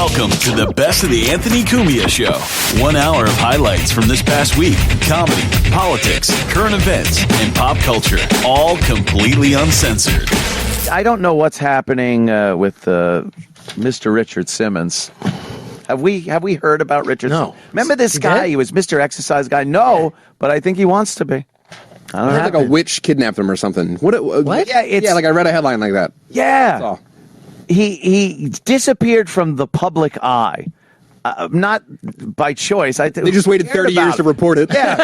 Welcome to the best of the Anthony Cumia Show. 1 hour of highlights from this past week. Comedy, politics, current events, and pop culture. All completely uncensored. I don't know what's happening with Mr. Richard Simmons. Have we heard about Richard? No. Remember this guy? He was Mr. Exercise Guy. No, but I think he wants to be. I don't know. Like a witch kidnapped him or something. What? Yeah, like I read a headline like that. Yeah. That's all. He disappeared from the public eye. Not by choice. They just waited 30 years to report it. Yeah,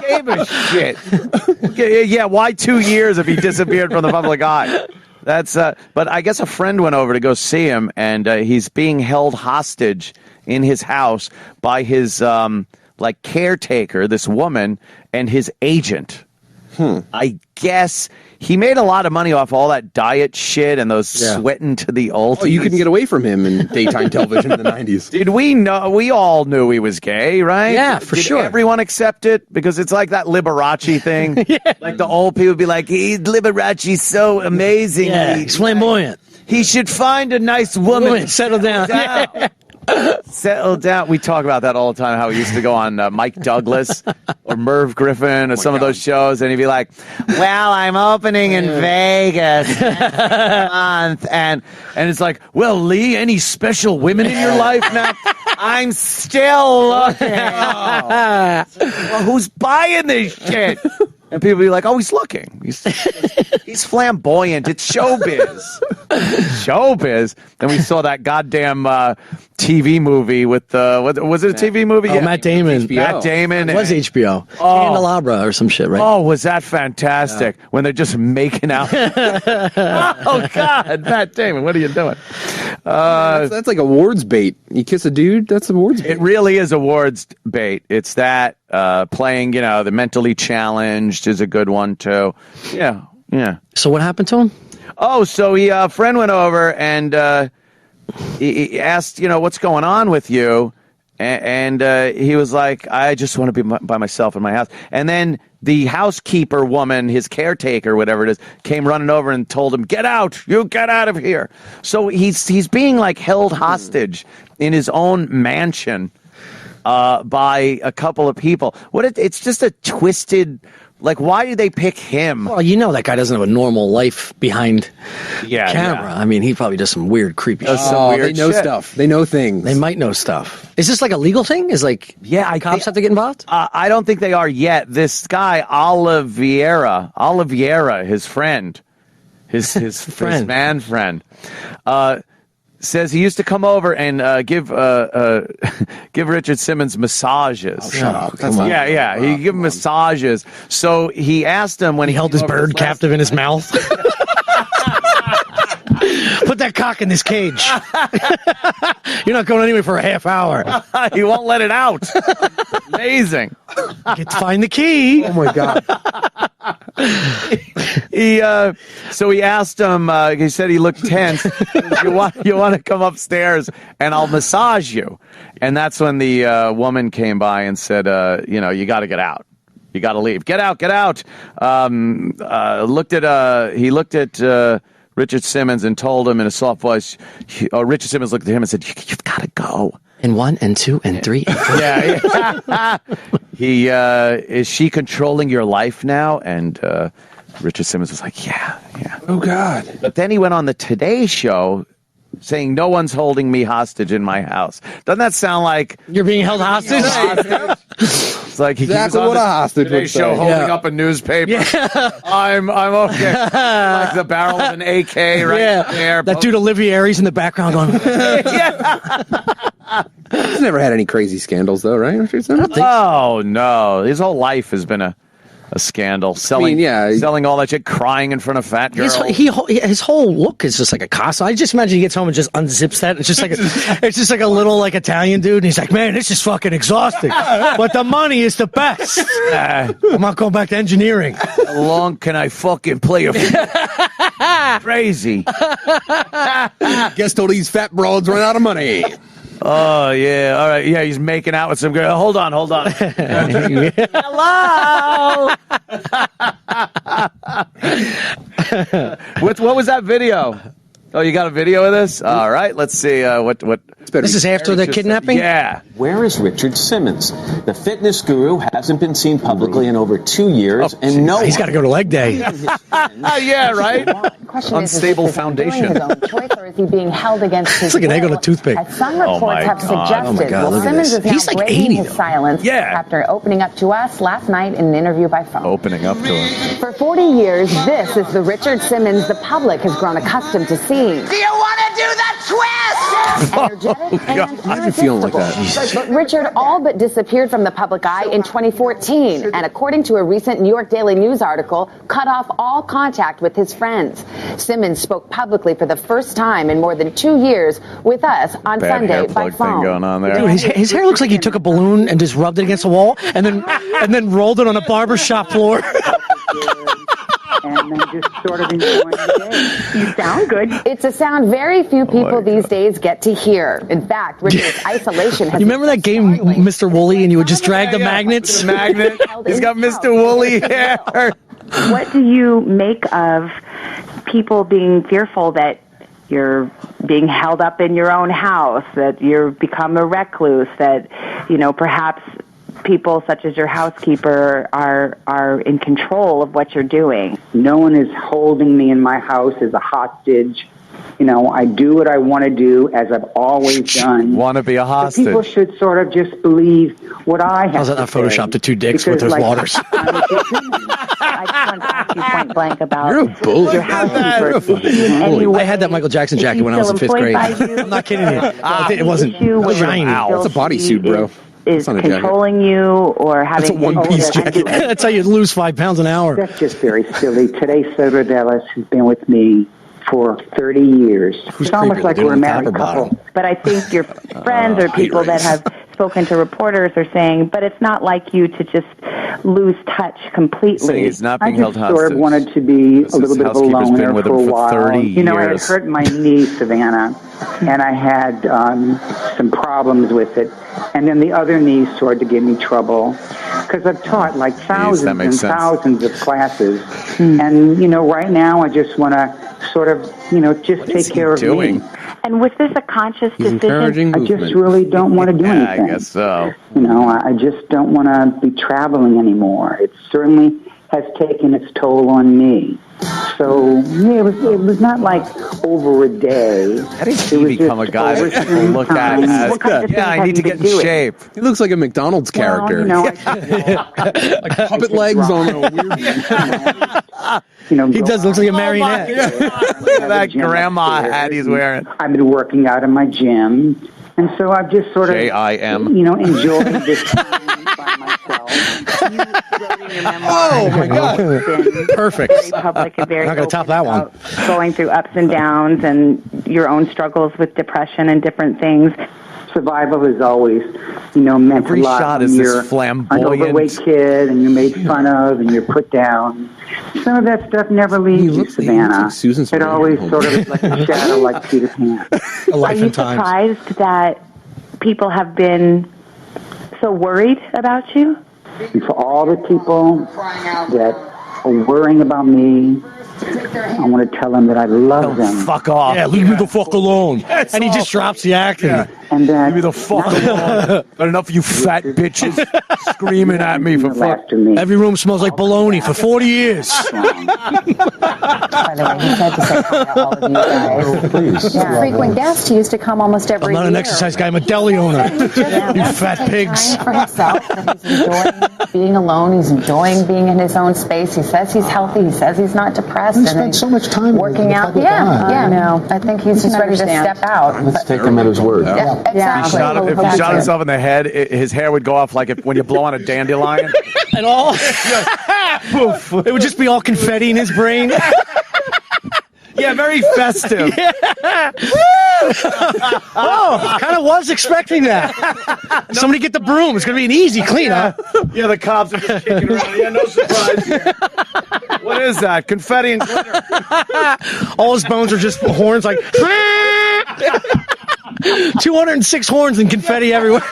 gave a shit. Yeah, why 2 years if he disappeared from the public eye? That's. But I guess a friend went over to go see him, and he's being held hostage in his house by his caretaker, this woman, and his agent. I guess he made a lot of money off all that diet shit and those sweating to the oldies. Oh, you couldn't get away from him in daytime television in the 90s. Did we know? We all knew he was gay, right? Yeah, for sure. Did everyone accept it? Because it's like that Liberace thing. Yeah. Like the old people be like, Liberace's so amazing. Yeah, he's flamboyant. He should find a nice woman. Settle down. Settle down. We talk about that all the time, how he used to go on Mike Douglas or Merv Griffin or some of those shows, and he'd be like, well, I'm opening in Vegas next month. And it's like, well, Lee, any special women in your life now? I'm still looking. Well, who's buying this shit? And people be like, oh, he's looking. He's flamboyant. It's showbiz. Showbiz. Then we saw that goddamn TV movie with was it a TV movie? Oh, Matt Damon. Matt Damon. It was HBO. Oh. Candelabra or some shit, right? Oh, was that fantastic? When they're just making out. Oh, God. Matt Damon, what are you doing? That's like awards bait. You kiss a dude, that's awards bait. It really is awards bait. It's that playing, the mentally challenged is a good one, too. Yeah. So what happened to him? Oh, so a friend went over and he asked, what's going on with you? And he was like, I just want to be by myself in my house. And then the housekeeper woman, his caretaker, whatever it is, came running over and told him, get out, you get out of here. So he's being like held hostage in his own mansion by a couple of people. It's just a twisted, like, why did they pick him? Well, that guy doesn't have a normal life behind camera. Yeah. I mean, he probably does some weird, creepy shit. They know stuff. They know things. They might know stuff. Is this like a legal thing? Cops have to get involved? I don't think they are yet. This guy, Oliveira, his friend, his man friend, says he used to come over and give Richard Simmons massages. Oh, shut up. Yeah. He'd give him massages. So he asked him when he held his bird captive in his mouth. Put that cock in this cage. You're not going anywhere for a half hour. He won't let it out. Amazing. Get to find the key. Oh, my God. So he asked him, he said he looked tense. You want to come upstairs and I'll massage you. And that's when the woman came by and said, you got to get out. You got to leave. Get out. He looked at Richard Simmons and told him in a soft voice, Richard Simmons looked at him and said, you've got to go. And 1 and 2 and 3 and 4. Yeah. Is she controlling your life now? And Richard Simmons was like, yeah. Oh, God. But then he went on the Today Show saying, no one's holding me hostage in my house. Doesn't that sound like... You're being held hostage? It's like he was on what a hostage Today would Show say. holding up a newspaper. Yeah. I'm okay. Like the barrel of an AK there. That dude Olivier's in the background going... He's never had any crazy scandals, though, right? Oh, no. His whole life has been a scandal. Selling all that shit, crying in front of fat girls. His whole look is just like a costume. I just imagine he gets home and just unzips that. It's just like a little like Italian dude, and he's like, man, this is fucking exhausting. But the money is the best. I'm not going back to engineering. How long can I fucking play a crazy? Guess till these fat broads run out of money. Oh, yeah. All right. Yeah, he's making out with some girl. Hold on. Hello. What was that video? Oh, you got a video of this? All right, let's see what. This is after the kidnapping? Yeah. Where is Richard Simmons? The fitness guru hasn't been seen publicly in over 2 years, and no He's got to go to leg day. Yeah, right? Unstable foundation. His own choice, or is he being held against his It's like an egg on a toothpick. As some Oh, my reports have God. suggested, Oh, my God, look at Simmons this. is now He's like breaking 80, his though. silence Yeah. after opening up to us last night in an interview by phone. Opening up to him. For 40 years, this is the Richard Simmons the public has grown accustomed to seeing. Do you want to do the twist? Energetic and Imagine feeling like that. But Richard all but disappeared from the public eye in 2014, and according to a recent New York Daily News article, cut off all contact with his friends. Simmons spoke publicly for the first time in more than 2 years with us on Bad Sunday hair by plug phone. thing going on there. Dude, his hair looks like he took a balloon and just rubbed it against the wall and then rolled it on a barbershop floor. And then just sort of enjoying the day. You sound good. It's a sound very few people my these days get to hear. In fact, Richard's isolation has You remember that game, Mr. Wooly, and you would just drag the magnets? The magnet. He's got Mr. Wooly hair. What do you make of people being fearful that you're being held up in your own house, that you've become a recluse, that, perhaps people such as your housekeeper are in control of what you're doing? No one is holding me in my house as a hostage. I do what I want to do, as I've always done. Want to be a So hostage. people should sort of just believe what I have How's that to not photoshopped to say. two dicks with Because, those waters? I just want to ask you point blank about You're a bully. your housekeeper. You're a fucking Is she in any way- I had that Michael Jackson is jacket she when I was in still fifth grade. employed by you? I'm not kidding you. It wasn't. It Issue was where shiny. you It's a feel bodysuit, she bro. Is It's not a jacket. controlling you or having That's a one-piece jacket. That's how you lose 5 pounds an hour. That's just very silly. Today, Soder Dallas has been with me for 30 years. Who's It's almost creepier, like the dude we're a on top married or bottom? couple. But I think your friends or people that have spoken to reporters are saying, but it's not like you to just lose touch completely. Saying he's not being I held just sort hostage. of wanted to be This a little bit of a housekeeper's been loner with for a him for while. 30 I had years. hurt my knee, Savannah, and I had some problems with it. And then the other knee started to give me trouble because I've taught like thousands that and makes sense. thousands of classes. And, right now I just want to sort of, just take care of doing? me. And was this a conscious He's decision? encouraging I movement. just really don't want to do Yeah, anything. I guess so. I just don't want to be traveling anymore. It certainly has taken its toll on me. So, yeah, it was not like over a day. How did It he was become a just guy over that people some look at time. as, What kind of yeah, things I have need to you get in been doing? shape? He looks like a McDonald's character. Puppet legs on a weird. He does look like a marionette. Look at that grandma hat he's wearing. I've been working out in my gym, and so I've just sort of, J-I-M. enjoyed this time by myself. Oh my God! Perfect. Very public and very Not gonna top open that one. about going through ups and downs and your own struggles with depression and different things. Survival is always, meant Every a lot shot when is this you're an flamboyant- overweight kid and you're made fun of and you're put down. Some of that stuff never leaves you, looks Savannah. like Susan It Sarandon. always sort of is like a shadow, like Peter Pan. A Are life you in times. surprised that people have been so worried about you? And for all the people that are worrying about me, I want to tell them that I love them. Fuck off. Yeah, leave me the fuck alone. And he just drops the acting. And that Leave me the fuck alone. Got enough of you fat bitches screaming at me for fuck. after me. Every room smells like bologna for 40 years. By the way, he said to say hi to all of you guys. Please. Yeah. Frequent guest. He used to come almost every I'm year. not an exercise guy. I'm a deli owner. You fat pigs. Time for himself, that he's enjoying being alone. He's enjoying being in his own space. He says he's healthy. He says he's not depressed. He spent so much time working out. Yeah. No, I think he's just ready to step out. Let's take him at his word. Yeah, exactly. If he shot himself in the head, his hair would go off like when you blow on a dandelion. And all. It would just be all confetti in his brain. Yeah, very festive. Oh, kind of was expecting that. Somebody get the broom. It's going to be an easy cleanup. Yeah, the cops are just kicking around. Yeah, no surprise here. What is that? Confetti and glitter. All his bones are just horns like 206 horns and confetti everywhere.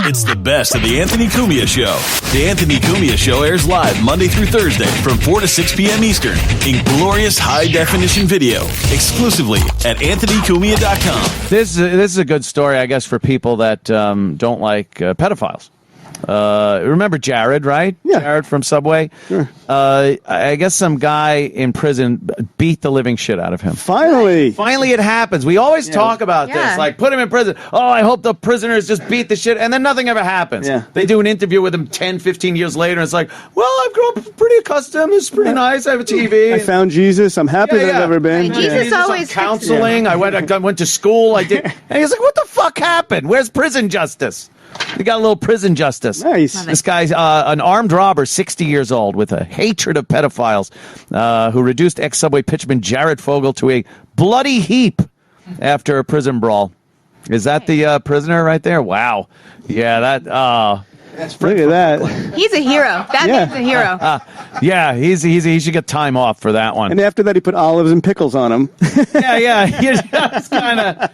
It's the best of the Anthony Cumia Show. The Anthony Cumia Show airs live Monday through Thursday from 4 to 6 p.m. Eastern in glorious high-definition video, exclusively at anthonycumia.com. This is a good story, I guess, for people that don't like pedophiles. Remember Jared, right? Yeah. Jared from Subway. Sure. I guess some guy in prison beat the living shit out of him. Finally it happens. We always talk about this, like put him in prison. Oh, I hope the prisoners just beat the shit, and then nothing ever happens. Yeah. They do an interview with him 10, 15 years later, and it's like, well, I've grown up pretty accustomed. It's pretty nice. I have a TV. I found Jesus. I'm happy that I've ever been. Right, Jesus always counseling. I went to school. I did, and he's like, what the fuck happened? Where's prison justice? We got a little prison justice. Nice. This guy's an armed robber, 60 years old, with a hatred of pedophiles, who reduced ex-Subway pitchman Jared Fogel to a bloody heap after a prison brawl. Is that the prisoner right there? Wow. Yeah, that... Look at that. He's a hero. That man's a hero. Yeah, he should get time off for that one. And after that, he put olives and pickles on him. Yeah. It's kind of...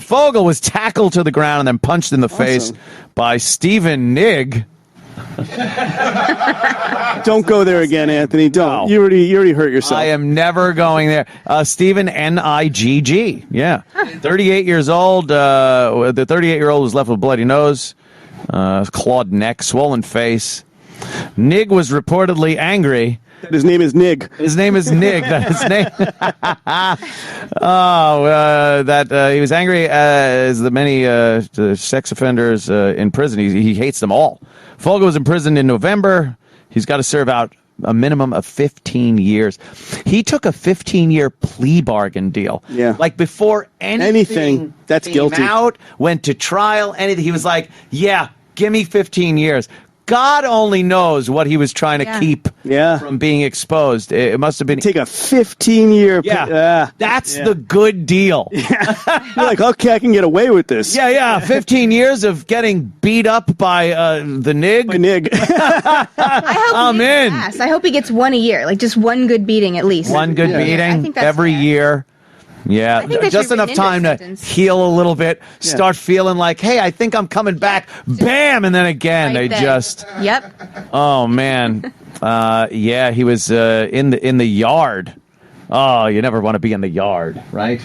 Fogel was tackled to the ground and then punched in the face by Stephen Nigg. Don't go there again, Anthony. Don't. No. You already hurt yourself. I am never going there. Stephen Nigg. Yeah. 38 years old. The 38-year-old was left with a bloody nose, clawed neck, swollen face. Nigg was reportedly angry. His name is Nig. His name is Nig. That's his name. He was angry as the many sex offenders in prison. He hates them all. Fogel was imprisoned in November. He's got to serve out a minimum of 15 years. He took a 15-year plea bargain deal. Yeah. Like before anything that's came guilty. out, went to trial, anything. He was like, yeah, give me 15 years. God only knows what he was trying to keep from being exposed. It must have been... Take a 15-year... That's the good deal. You're like, okay, I can get away with this. Yeah. 15 years of getting beat up by the Nig. By Nig. I'm in. I hope he gets one a year, like just one good beating at least. One good beating I think that's every fair. year. Yeah, just enough time to heal a little bit, start feeling like, hey, I think I'm coming back. Bam! And then again, Right they then. just... Yep. Oh, man. He was in the yard. Oh, you never want to be in the yard, right?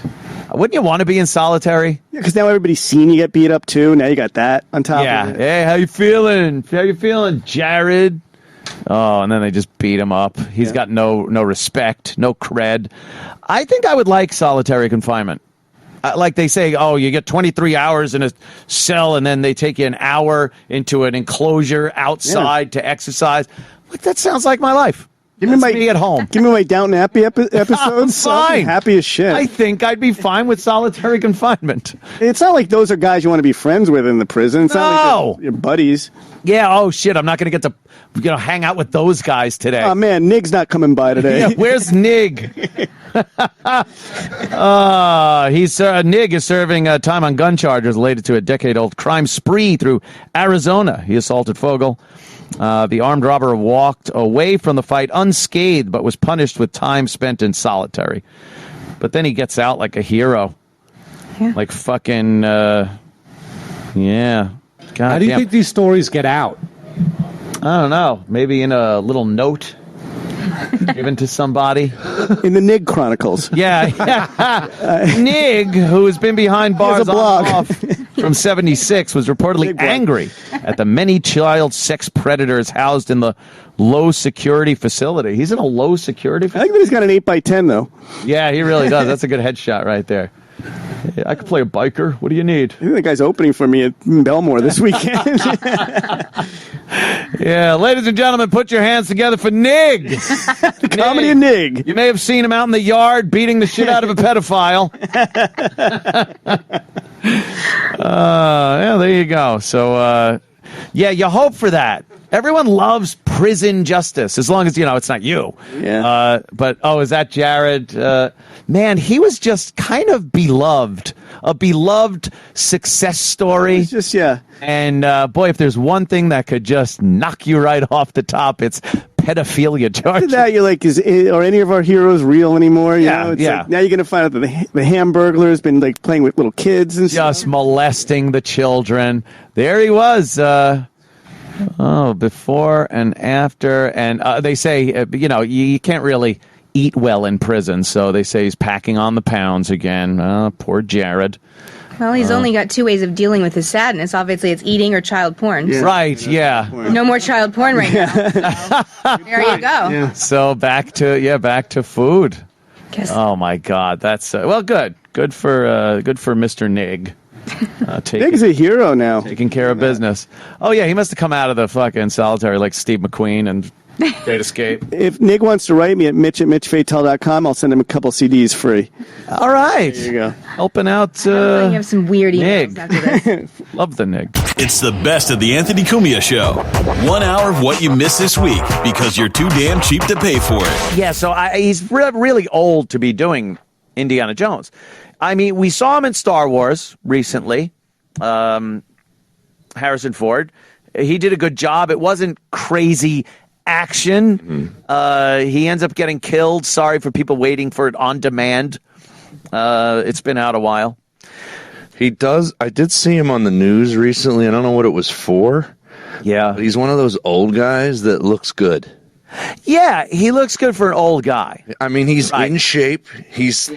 Wouldn't you want to be in solitary? Yeah, because now everybody's seen you get beat up, too. Now you got that on top of it. Hey, how you feeling? How you feeling, Jared? Oh, and then they just beat him up. He's got no respect, no cred. I think I would like solitary confinement. Like they say, oh, you get 23 hours in a cell, and then they take you an hour into an enclosure outside to exercise. Like, that sounds like my life. Give me me at home. Give me my Downton Abbey episodes. I'm fine. Happy as shit. I think I'd be fine with solitary confinement. It's not like those are guys you want to be friends with in the prison. It's not like they're your buddies. Yeah, oh shit, I'm not going to get to hang out with those guys today. Oh man, Nig's not coming by today. Yeah, where's Nig? Nig is serving time on gun charges related to a decade-old crime spree through Arizona. He assaulted Fogel. The armed robber walked away from the fight unscathed, but was punished with time spent in solitary. But then he gets out like a hero. Yeah. Like fucking, God How do you think these stories get out? I don't know. Maybe in a little note given to somebody. In the Nig Chronicles. Yeah. Nig, who has been behind bars on and off from 76, was reportedly angry at the many child sex predators housed in the low-security facility. He's in a low-security facility? I think that he's got an 8x10, though. Yeah, he really does. That's a good headshot right there. Yeah, I could play a biker. What do you need? I think that guy's opening for me at Belmore this weekend. Yeah, ladies and gentlemen, put your hands together for Nig. The comedy of Nig. You may have seen him out in the yard beating the shit out of a pedophile. Yeah, there you go. So, you hope for that. Everyone loves prison justice, as long as, it's not you. Yeah. But, is that Jared? Man, he was just kind of beloved. A beloved success story. It's just, And, boy, if there's one thing that could just knock you right off the top, it's pedophilia After charges. that, you're like, are any of our heroes real anymore? You Yeah, know? It's yeah. like, now you're gonna find out that the Hamburglar has been like playing with little kids and stuff. Just molesting the children. There he was. Before and after. And they say, you can't really eat well in prison. So they say he's packing on the pounds again. Poor Jared. Well, he's only got two ways of dealing with his sadness. Obviously, it's eating or child porn. Yeah. Right, yeah. No more child porn right now. There you go. Yeah. So back to food. Oh my God, that's good. Good for Mr. Nig. Nig's a hero now. Taking care of business. Oh yeah, he must have come out of the fucking solitary like Steve McQueen and Great Escape. If Nig wants to write me at mitch@mitchfatel.com, I'll send him a couple CDs free. All right. There you go. Helping out. You have some weird emails Nig. after this. Love the Nig. It's the best of the Anthony Cumia Show. 1 hour of what you missed this week because you're too damn cheap to pay for it. Yeah, so he's really old to be doing Indiana Jones. I mean, we saw him in Star Wars recently. Harrison Ford. He did a good job. It wasn't crazy action. He ends up getting killed. Sorry for people waiting for it on demand. It's been out a while. He does. I did see him on the news recently. I don't know what it was for. Yeah. But he's one of those old guys that looks good. Yeah, he looks good for an old guy. I mean, he's in shape. He's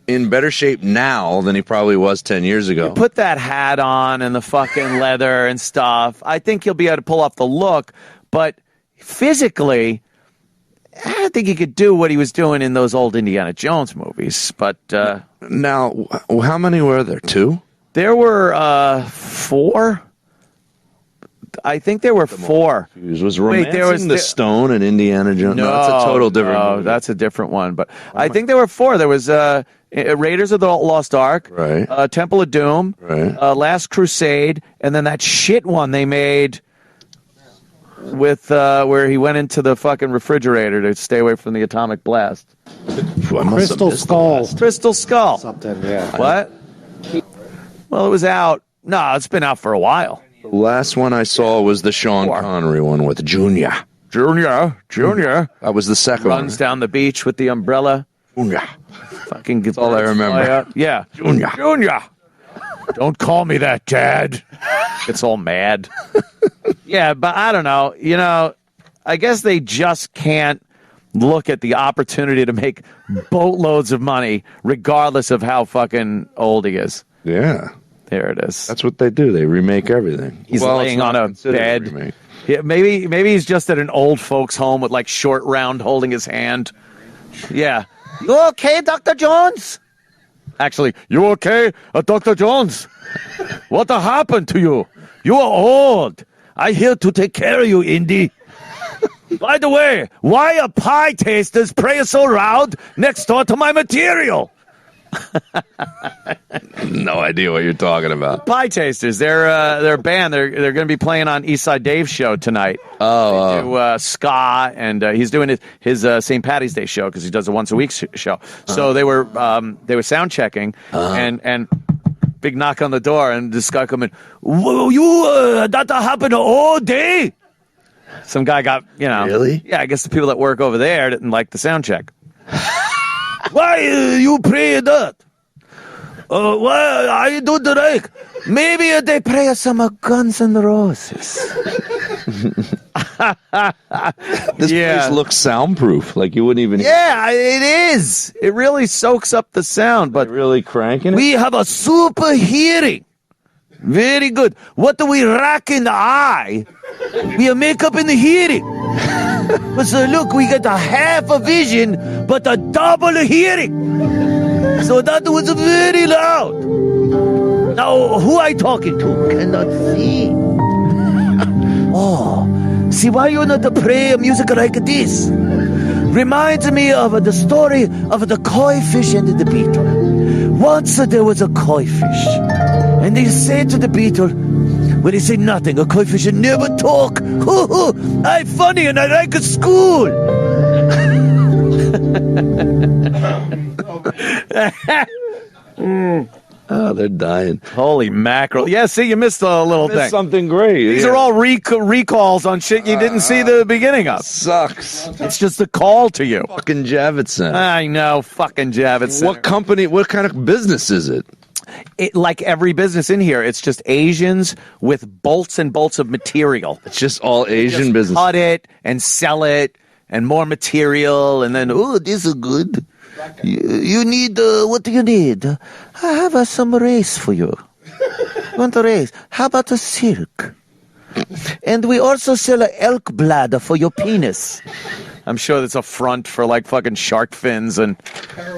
in better shape now than he probably was 10 years ago. You put that hat on and the fucking leather and stuff. I think he'll be able to pull off the look, but physically, I don't think he could do what he was doing in those old Indiana Jones movies. But now, how many were there? 2? There were 4. I think there were 4. Was Romancing the Stone and Indiana Jones? No, that's a total different movie. That's a different one. But I think there were 4. There was Raiders of the Lost Ark, right? Temple of Doom, right? Last Crusade, and then that shit one they made with where he went into the fucking refrigerator to stay away from the atomic blast. Crystal Skull. Crystal Skull. Something, yeah. What? Well, it was out. No, it's been out for a while. The last one I saw was the Sean Connery one with Junior. That was the second one. Runs down the beach with the umbrella. Junior. Fucking gets all I remember. Yeah. Junior. Don't call me that, Dad. Gets all mad. Yeah, but I don't know. I guess they just can't look at the opportunity to make boatloads of money regardless of how fucking old he is. Yeah. There it is. That's what they do. They remake everything. He's laying on a bed. Yeah, maybe he's just at an old folks' home with like short round holding his hand. Yeah. You okay, Dr. Jones? Actually, you okay, Dr. Jones? What happened to you? You are old. I'm here to take care of you, Indy. By the way, why are pie tasters praying so loud next door to my material? No idea what you're talking about. Pie Tasters, they're a band. They're going to be playing on Eastside Dave's show tonight. They do ska, and he's doing his St. Patty's Day show because he does a once a week show. So they were sound checking, and big knock on the door, and this guy coming, that happened all day. Some guy got really? Yeah, I guess the people that work over there didn't like the sound check. Why you pray that? Why I do the like? Maybe they pray some Guns N' Roses. This place looks soundproof. Like you wouldn't even. Yeah, it is. It really soaks up the sound. But really cranking it. We have a super hearing. Very good. What do we rock in the eye? We have makeup in the hearing. But so look, we got a half a vision, but a double a hearing. So that was very loud. Now, who I talking to? Cannot see. Oh, see why you not play music like this? Reminds me of the story of the koi fish and the beetle. Once there was a koi fish, and they said to the beetle, well, they say nothing. A koi fish should never talk. I'm funny and I like school. Oh, they're dying. Holy mackerel. Yeah, see, you missed a little thing. Something great. These are all recalls on shit you didn't see the beginning of. Sucks. It's just a call to you. Fucking Javits Center. I know, fucking Javits Center. What company, what kind of business is it? Like every business in here, it's just Asians with bolts and bolts of material. It's just all Asian business. Cut it and sell it and more material and then, oh, this is good. You need, what do you need? I have some race for you. You want a race? How about a silk? And we also sell an elk bladder for your penis. I'm sure that's a front for like fucking shark fins and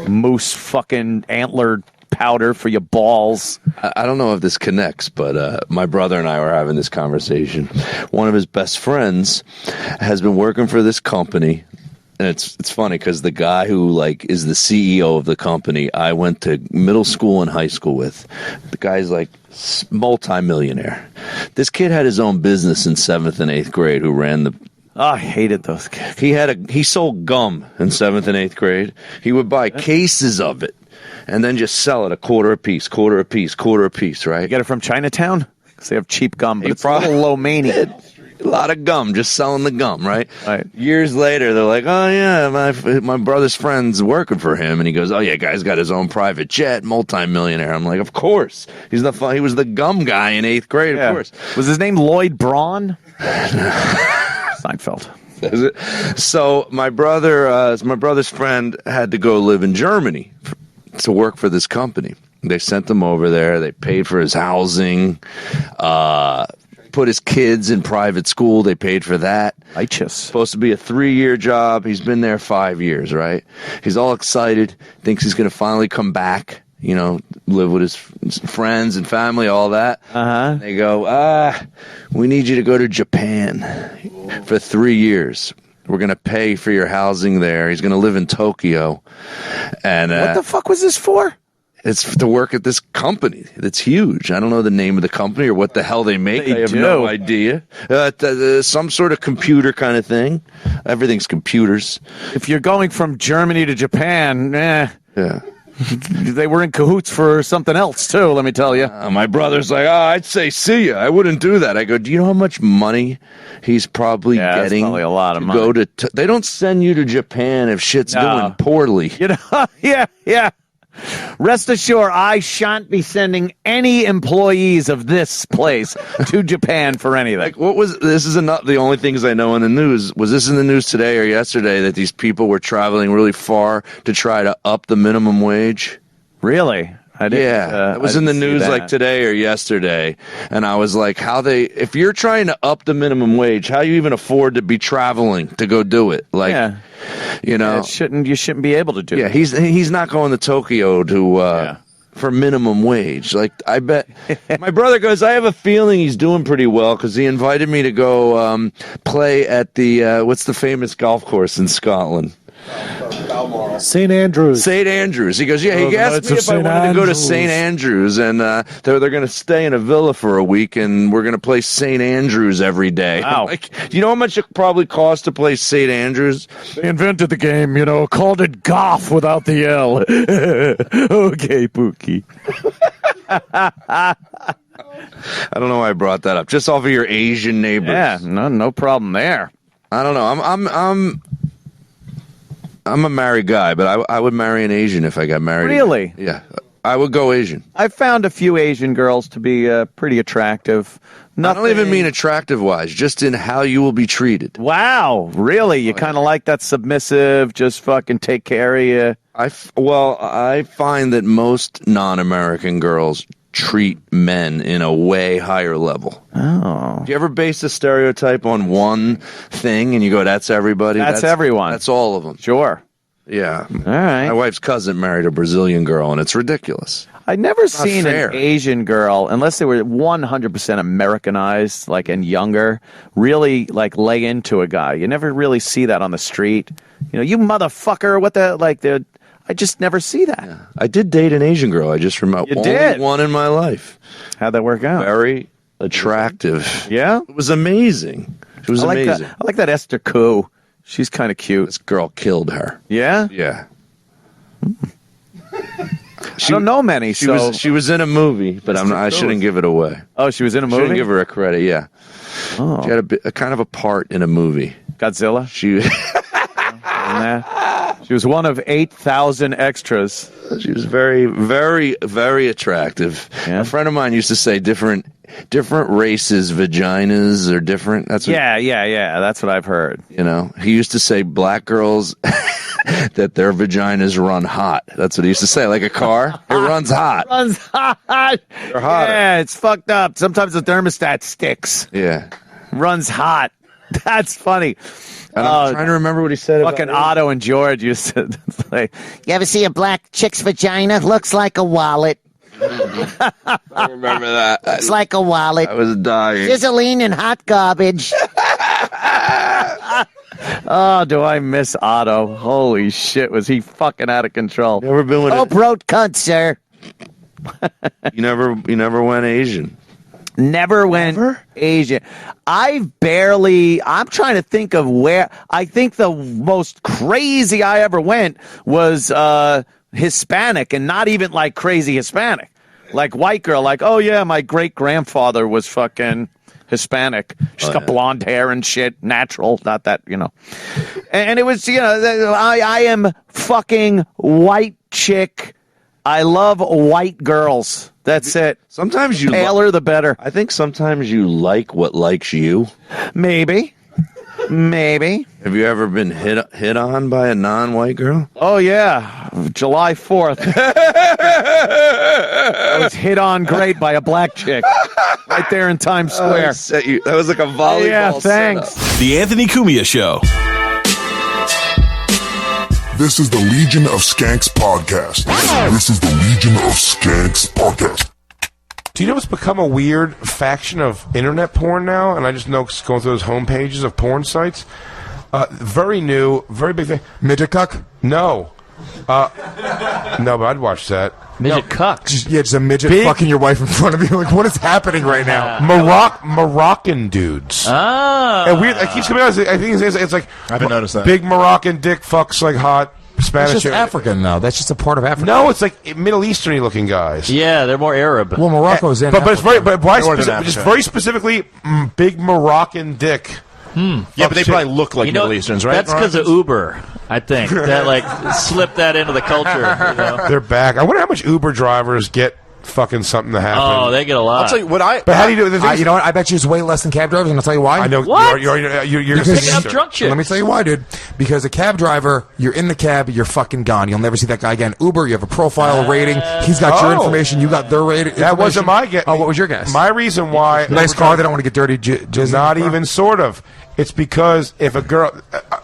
moose fucking antler powder for your balls. I don't know if this connects, but my brother and I were having this conversation. One of his best friends has been working for this company. And it's funny because the guy who like is the CEO of the company I went to middle school and high school with, the guy's like multi-millionaire. This kid had his own business in 7th and 8th grade who ran the... Oh, I hated those kids. He sold gum in 7th and 8th grade. He would buy cases of it and then just sell it a quarter a piece, right? You get it from Chinatown? Because they have cheap gum, but it's a little low mania. A lot of gum, just selling the gum, right? Right. Years later, they're like, oh, yeah, my brother's friend's working for him. And he goes, oh, yeah, guy's got his own private jet, multimillionaire. I'm like, of course. He was the gum guy in 8th grade, of course. Was his name Lloyd Braun? Seinfeld. Is it? So my brother's friend had to go live in Germany to work for this company. They sent him over there. They paid for his housing, put his kids in private school. They paid for that. Righteous. Supposed to be a 3-year job. He's been there 5 years, right? He's all excited, thinks he's going to finally come back, live with his friends and family, all that. Uh-huh. They go, we need you to go to Japan for 3 years. We're going to pay for your housing there. He's going to live in Tokyo. And what the fuck was this for? It's to work at this company that's huge. I don't know the name of the company or what the hell they make. I have no idea. Some sort of computer kind of thing. Everything's computers. If you're going from Germany to Japan, Yeah. They were in cahoots for something else, too, let me tell you. My brother's like, I'd say see ya. I wouldn't do that. I go, do you know how much money he's probably getting? Probably a lot of money. Go to they don't send you to Japan if shit's doing poorly. Yeah. Rest assured, I shan't be sending any employees of this place to Japan for anything. This is not the only things I know in the news. Was this in the news today or yesterday that these people were traveling really far to try to up the minimum wage? Really? I didn't. Yeah, it was in the news like today or yesterday, and I was like, if you're trying to up the minimum wage, how you even afford to be traveling to go do it? Like, you shouldn't be able to do it. Yeah, he's not going to Tokyo for minimum wage. Like, I bet my brother goes, I have a feeling he's doing pretty well because he invited me to go play at the what's the famous golf course in Scotland? St. Andrews. St. Andrews. He goes, he asked me if I wanted to go to St. Andrews, and they're going to stay in a villa for a week, and we're going to play St. Andrews every day. Wow. Like, do you know how much it probably costs to play St. Andrews? They invented the game, called it golf without the L. Okay, Pookie. I don't know why I brought that up. Just off of your Asian neighbors. Yeah, no problem there. I don't know. I'm a married guy, but I would marry an Asian if I got married. Really? Yeah. I would go Asian. I've found a few Asian girls to be pretty attractive. I don't even mean attractive-wise, just in how you will be treated. Wow, really? You kind of like that submissive, just fucking take care of you? I find that most non-American girls treat men in a way higher level. Oh. Do you ever base a stereotype on one thing and you go, that's everybody? That's everyone. That's all of them. Sure. Yeah. All right. My wife's cousin married a Brazilian girl, and it's ridiculous. I'd never seen an Asian girl, unless they were 100% Americanized, and younger, really, lay into a guy. You never really see that on the street. You motherfucker, what the, I just never see that. Yeah. I did date an Asian girl. I just remember only one in my life. How'd that work out? Very attractive. Yeah? It was amazing. It was amazing. I like that Esther Koo. She's kind of cute. This girl killed her. Yeah? Yeah. I don't know many. She was in a movie, but I shouldn't give it away. Oh, she was in a movie? Shouldn't give her a credit, yeah. Oh. She had a kind of a part in a movie. Godzilla? She was one of 8,000 extras. She was very, very, very attractive. Yeah. A friend of mine used to say different races' vaginas are different. That's what, yeah. That's what I've heard. You know, he used to say black girls that their vaginas run hot. That's what he used to say. Like a car, it runs hot. Runs hot. They're hotter. Yeah, it's fucked up. Sometimes the thermostat sticks. Yeah. Runs hot. That's funny. And I'm trying to remember what he said. Fucking Otto and George used to like. You ever see a black chick's vagina? Looks like a wallet. I remember that. Looks like a wallet. I was dying. Sizzling and hot garbage. Oh, do I miss Otto? Holy shit, was he fucking out of control? Never been with broke cunt, sir. You never went Asian. Never went Asian. I'm trying to think of where. I think the most crazy I ever went was Hispanic, and not even like crazy Hispanic. Like white girl, like, oh yeah, my great grandfather was fucking Hispanic. She's got blonde hair and shit, natural, not that, you know. And it was, you know, I am fucking white chick. I love white girls. That's it. Sometimes you paler the better. I think sometimes you like what likes you. Maybe. Have you ever been hit on by a non-white girl? Oh yeah, July 4th. I was hit on great by a black chick right there in Times Square. That was like a volleyball. Yeah, thanks. Setup. The Anthony Cumia Show. This is the Legion of Skanks podcast. Do you know what's become a weird faction of internet porn now? And I just know going through those home pages of porn sites. Very new, very big thing. Midget cuck? No. No, but I'd watch that. Midget cuck? Just a midget fucking your wife in front of you. Like, what is happening right now? Moroccan dudes. Oh. And weird. It keeps coming out. I think it's like I haven't noticed that. Big Moroccan dick fucks like hot Spanish. It's just African, though. That's just a part of Africa. No, it's like Middle Eastern-y looking guys. Yeah, they're more Arab. Well, Morocco's in but it's Africa. just very specifically big Moroccan dick. Yeah, but they probably look like Middle Easterns, right? That's because of Uber, I think. That like slipped that into the culture. You know? They're back. I wonder how much Uber drivers get fucking something to happen. Oh, they get a lot. I'll tell you what But how do you do it? You know what? I bet you it's way less than cab drivers, and I'll tell you why. I know. What? You're picking up drunk chicks. Let me tell you why, dude. Because a cab driver, you're in the cab, you're fucking gone. You'll never see that guy again. Uber, you have a profile, a rating. He's got your information. You got their rating. That wasn't my guess. Oh, what was your guess? My reason why. Nice car. They don't want to get dirty. Not even sort of. It's because if a girl,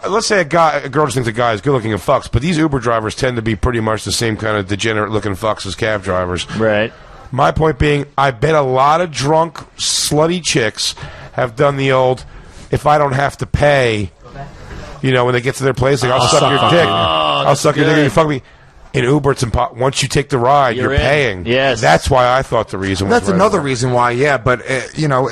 let's say a girl just thinks a guy is good looking and fucks, but these Uber drivers tend to be pretty much the same kind of degenerate looking fucks as cab drivers. Right. My point being, I bet a lot of drunk, slutty chicks have done the old, if I don't have to pay, you know, when they get to their place, like, I'll suck your dick. I'll suck your dick and you fuck me. In Uber, it's impossible. Once you take the ride, you're paying. Yes. That's why I thought the reason was That's another reason why, yeah, but, you know,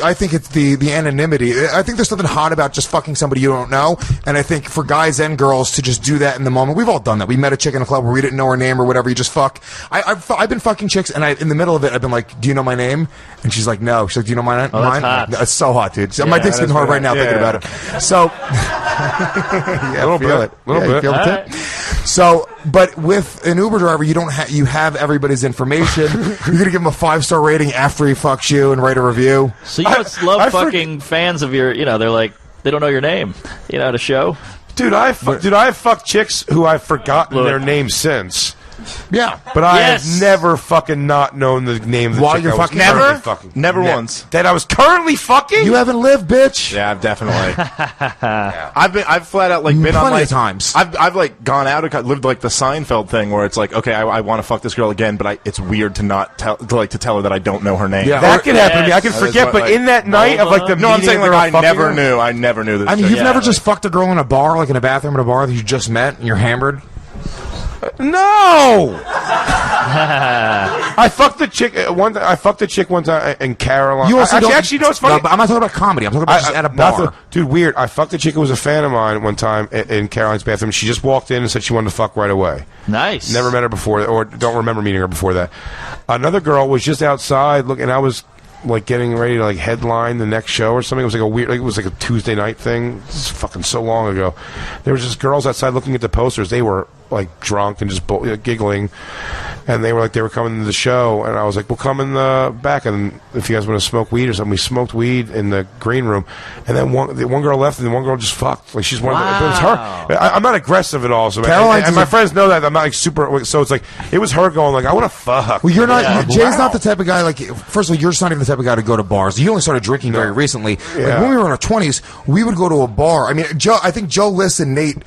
I think it's the anonymity. I think there's something hot about just fucking somebody you don't know, and I think for guys and girls to just do that in the moment, we've all done that. We met a chick in a club where we didn't know her name or whatever. You just fuck. I've been fucking chicks, and in the middle of it, I've been like, "Do you know my name?" And she's like, "No." She's like, "Do you know my name?" Oh, that's hot. It's so hot, dude. My dick's getting hard right now thinking about it. So, yeah, a little bit. You feel the tip? So, but with an Uber driver, you have everybody's information. You're gonna give him a 5-star rating after he fucks you and write a review. So you must love fucking fans of your. You know, they're like they don't know your name. You know, at a show. Dude, I've fucked chicks who I've forgotten their name since. Yeah, but I have never fucking not known the name of the While chick you're I was fucking currently fucking. Never once. That I was currently fucking? You haven't lived, bitch. Yeah, I've definitely. I've flat out like been on plenty like of times. I've like gone out and lived like the Seinfeld thing where it's like, okay, I want to fuck this girl again, but it's weird to not tell her that I don't know her name. Yeah, that could happen to me. I can forget, but in that night of like the no, I'm saying like I never knew this. I mean, you've never just fucked a girl in a bar, like in a bathroom at a bar that you just met and you're hammered. No. I fucked the chick one time. I fucked the chick one time in Caroline. You also actually, no, it's funny. No, but I'm not talking about comedy. I'm talking about just at a bar. Dude, weird. I fucked a chick who was a fan of mine one time in Caroline's bathroom. She just walked in and said she wanted to fuck right away. Nice. Never met her before, or don't remember meeting her before that. Another girl was just outside and I was like getting ready to like headline the next show or something. It was like a weird, it was like a Tuesday night thing. This is fucking so long ago. There was just girls outside looking at the posters. They were like drunk and just giggling, and they were coming to the show, and I was like, "We'll come in the back, and if you guys want to smoke weed or something." We smoked weed in the green room, and then one girl left, and then one girl just fucked. Like she's one of the, it was her. I'm not aggressive at all, so and my friends know that I'm not like super. So it's like it was her going like, "I want to fuck." Well, you're not. Jay's not the type of guy. Like, first of all, you're just not even the type of guy to go to bars. You only started drinking very recently. Yeah. Like, when we were in our 20s, we would go to a bar. I mean, Joe. I think Joe, Liss, and Nate.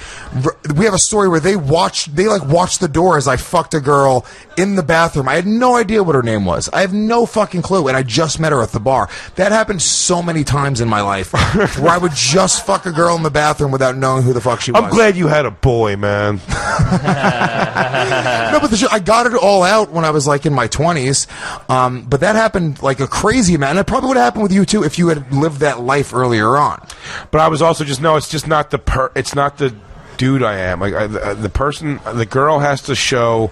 We have a story where they watched the door as I fucked a girl in the bathroom. I had no idea what her name was. I have no fucking clue, and I just met her at the bar. That happened so many times in my life, where I would just fuck a girl in the bathroom without knowing who the fuck she was. I'm glad you had a boy, man. No, but I got it all out when I was like in my 20s. But that happened like a crazy amount. And it probably would have happened with you too if you had lived that life earlier on. But I was also just it's just not it's not the dude I am. Like the girl has to show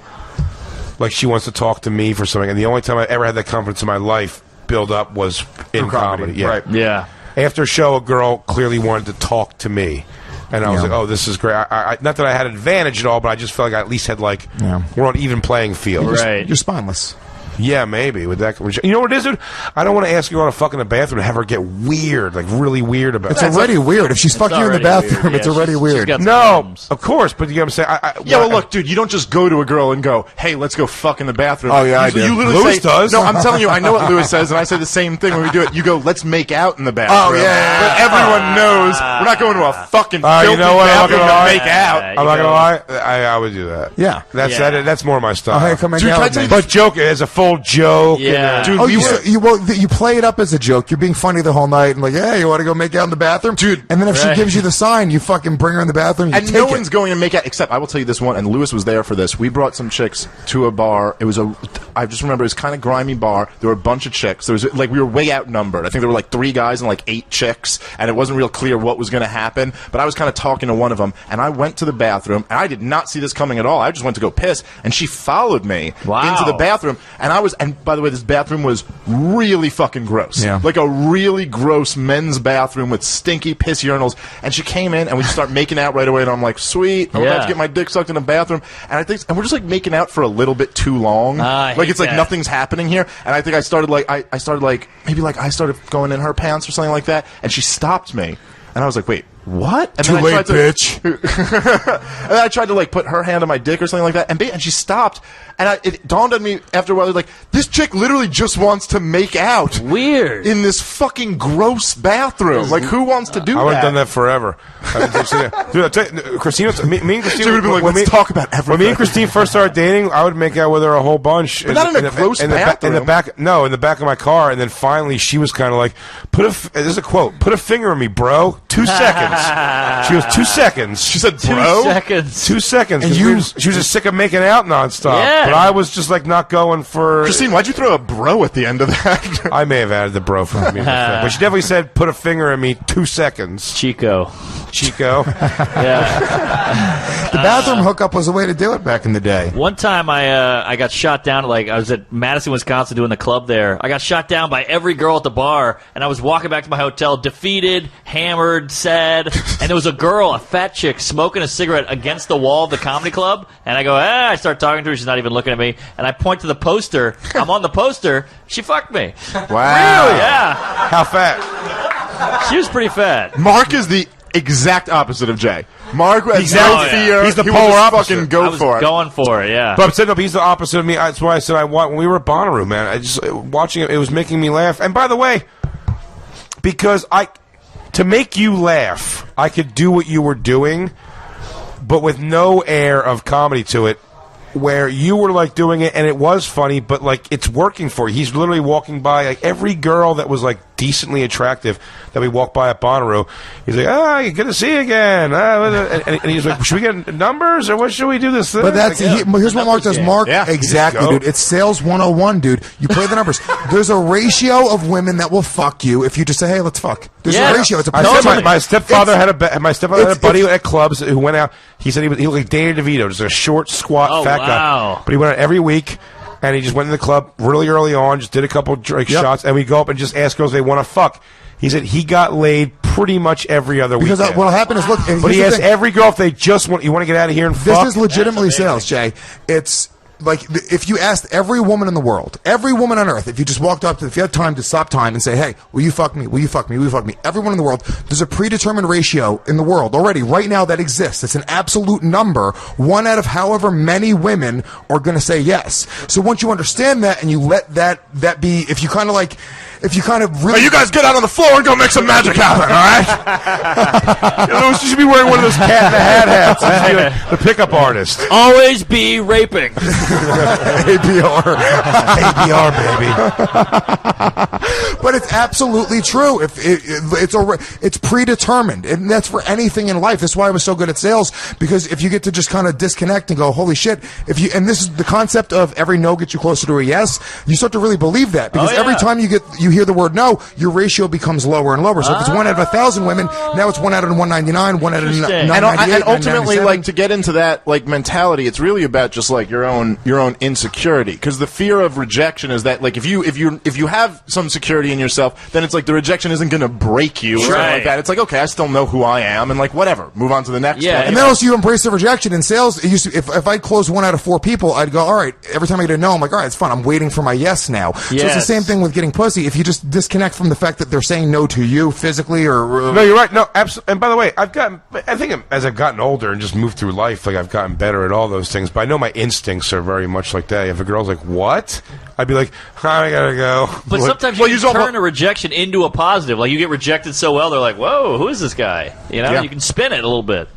like she wants to talk to me for something, and the only time I ever had that confidence in my life build up was in comedy. Yeah. Right. Yeah. After a show, a girl clearly wanted to talk to me, and I was like, "Oh, this is great." Not that I had advantage at all, but I just felt like I at least had like we're on even playing field. Right. You're spineless. Yeah, maybe with that. You know what it is, dude? I don't want to ask you on a fuck in the bathroom and have her get weird, like really weird about it. It's already weird. If she's fucking you in the bathroom, it's already weird. No, of course, but you know what I'm saying? Well, look, dude, you don't just go to a girl and go, "Hey, let's go fuck in the bathroom." Oh, yeah, I do. You literally Lewis say, does. No, I'm telling you, I know what Lewis says, and I say the same thing when we do it. You go, "Let's make out in the bathroom." Oh, yeah. But everyone knows we're not going to a fucking filthy you know what? bathroom to make out. I'm not gonna lie. I would do that. Yeah. That's more my style. Oh, hey, come hang out with me. But joke it as a full joke. Yeah. Dude, you play it up as a joke. You're being funny the whole night and like, hey, you want to go make out in the bathroom? Dude. And then if she gives you the sign, you fucking bring her in the bathroom. And no one's going to make out, except I will tell you this one, and Lewis was there for this. We brought some chicks to a bar. I just remember it was kind of grimy bar. There were a bunch of chicks. There was like we were way outnumbered. I think there were like 3 guys and like 8 chicks, and it wasn't real clear what was going to happen. But I was kind of talking to one of them, and I went to the bathroom, and I did not see this coming at all. I just went to go piss, and she followed me into the bathroom, and by the way, this bathroom was really fucking gross. Yeah. Like a really gross men's bathroom with stinky piss urinals. And she came in and we just start making out right away. And I'm like, sweet. I'm about to get my dick sucked in a bathroom. And we're just like making out for a little bit too long. Like it's like nothing's happening here. And I think I started going in her pants or something like that. And she stopped me. And I was like, wait, what? And Too late, bitch. And then I tried to like put her hand on my dick or something like that, and she stopped. And it dawned on me after a while, like, this chick literally just wants to make out. Weird. In this fucking gross bathroom. Like, who wants to do that? I would have done that forever. Dude, I tell you, Christina, me and Christina, she would have been like, let's talk about everything. When me and Christine first started dating, I would make out with her a whole bunch. But not in a gross bathroom. In the back of my car, and then finally she was kind of like, this is a quote, "Put a finger in me, bro. 2 seconds." She was 2 seconds. She said, bro? 2 seconds. 2 seconds. And She was just sick of making out nonstop. Yeah. But I was just like not going for. Christine, why'd you throw a bro at the end of that? I may have added the bro for me. But she definitely said, "Put a finger in me, 2 seconds." Chico. Yeah. The bathroom hookup was a way to do it back in the day. One time I got shot down, like I was at Madison, Wisconsin doing the club there. I got shot down by every girl at the bar, and I was walking back to my hotel defeated, hammered, sad, and there was a girl, a fat chick, smoking a cigarette against the wall of the comedy club, and I go, I start talking to her, she's not even looking at me, and I point to the poster, I'm on the poster, she fucked me. Wow. Really? Yeah. How fat? She was pretty fat. Mark is the exact opposite of Jay. Mark has no fear. He's the he polar opposite. Fucking go for it. Going for it, yeah. But I'm saying, no, he's the opposite of me. That's why I said when we were at Bonnaroo, man. I just watching it was making me laugh. And by the way, because to make you laugh, I could do what you were doing, but with no air of comedy to it. Where you were like doing it and it was funny, but like it's working for you. He's literally walking by like every girl that was like decently attractive that we walk by at Bonnaroo. He's like, good to see you again. And he's like, should we get numbers or what should we do this thing? But here's what Mark does. Mark, exactly, dude. It's sales 101, dude. You play the numbers. There's a ratio of women that will fuck you if you just say, hey, let's fuck. There's a ratio. It's a my stepfather had a buddy at clubs who went out. He said he looked like Danny DeVito, just a short, squat, fat guy. But he went out every week. And he just went in the club really early on, just did a couple shots, and we go up and just ask girls if they want to fuck. He said he got laid pretty much every other weekend. Because what'll happen is, look, but he asked every girl if they just want to get out of here and fuck. This is legitimately sales, Jay. It's like if you asked every woman in the world, every woman on earth, if you just walked up to, if you had time to stop time and say, hey, will you fuck me? Will you fuck me? Will you fuck me? Everyone in the world, there's a predetermined ratio in the world already, right now, that exists. It's an absolute number. 1 out of however many women are going to say yes. So once you understand that and you let that be, if you kind of really... Hey, you guys get out on the floor and go make some magic happen, all right? You should be wearing one of those Cat in the Hat hats. Like the pickup artist. Always be raping. ABR, baby. But it's absolutely true. It's predetermined, and that's for anything in life. That's why I was so good at sales, because if you get to just kind of disconnect and go, holy shit, and this is the concept of every no gets you closer to a yes, you start to really believe that, because every time you hear the word no, your ratio becomes lower and lower. So if it's 1 out of 1,000 women, now it's 1 out of 199, 1 out of 998, and ultimately, like, to get into that like mentality, it's really about just like your own insecurity, because the fear of rejection is that, like, if you have some security in yourself, then it's like the rejection isn't going to break you or something like that. It's like, okay, I still know who I am, and like whatever, move on to the next one. And then also you embrace the rejection. In sales, it used to, if I closed 1 out of 4 people, I'd go, all right, every time I get a no, I'm like, all right, it's fun, I'm waiting for my yes now. So it's the same thing with getting pussy. If you just disconnect from the fact that they're saying no to you physically or... No, you're right. No, absolutely. And by the way, I think as I've gotten older and just moved through life, like, I've gotten better at all those things, but I know my instincts are very much like that. If a girl's like, what? I'd be like, I gotta go. But sometimes you can turn a rejection into a positive. Like, you get rejected so well, they're like, whoa, who is this guy? You know, you can spin it a little bit.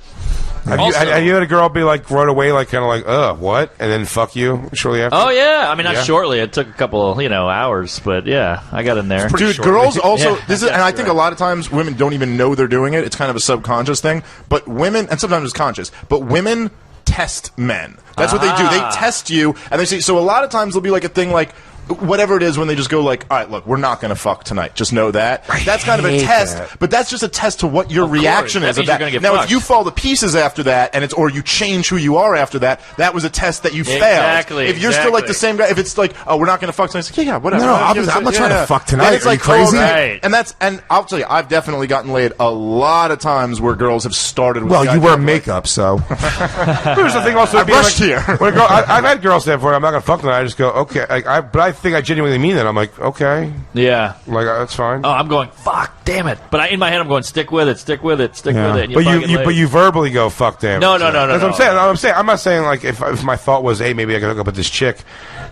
Have you had a girl be like, right away, like, kind of like, what? And then fuck you shortly after? Oh, yeah. I mean, not shortly. It took a couple, hours, but yeah, I got in there. Dude, girls also, and I think a lot of times women don't even know they're doing it. It's kind of a subconscious thing. But women, and sometimes it's conscious, but women test men. That's what they do. They test you, and they say, so a lot of times there'll be like a thing like, whatever it is, when they just go like, all right, look, we're not going to fuck tonight. Just know that. That's kind of a test, but that's just a test to what your reaction is. Now, if you fall to pieces after that, and or you change who you are after that, that was a test that you failed. If you're still like the same guy, if it's like, oh, we're not going to fuck tonight, it's like, yeah, whatever. No, I'm not trying to fuck tonight. It's like crazy. And I'll tell you, I've definitely gotten laid a lot of times where girls have started with you wear makeup, so. There's the thing also. I rushed here. When a girl, I've had girls say before, I'm not going to fuck tonight. I just go, okay. But I think I genuinely mean that. I'm like, okay. Yeah. Like, that's fine. Oh, I'm going, fuck, damn it. But in my head, I'm going, stick with it, stick with it, stick with it. And but you verbally go, fuck, damn it. No. That's what I'm saying. I'm not saying, like, if my thought was, hey, maybe I can hook up with this chick,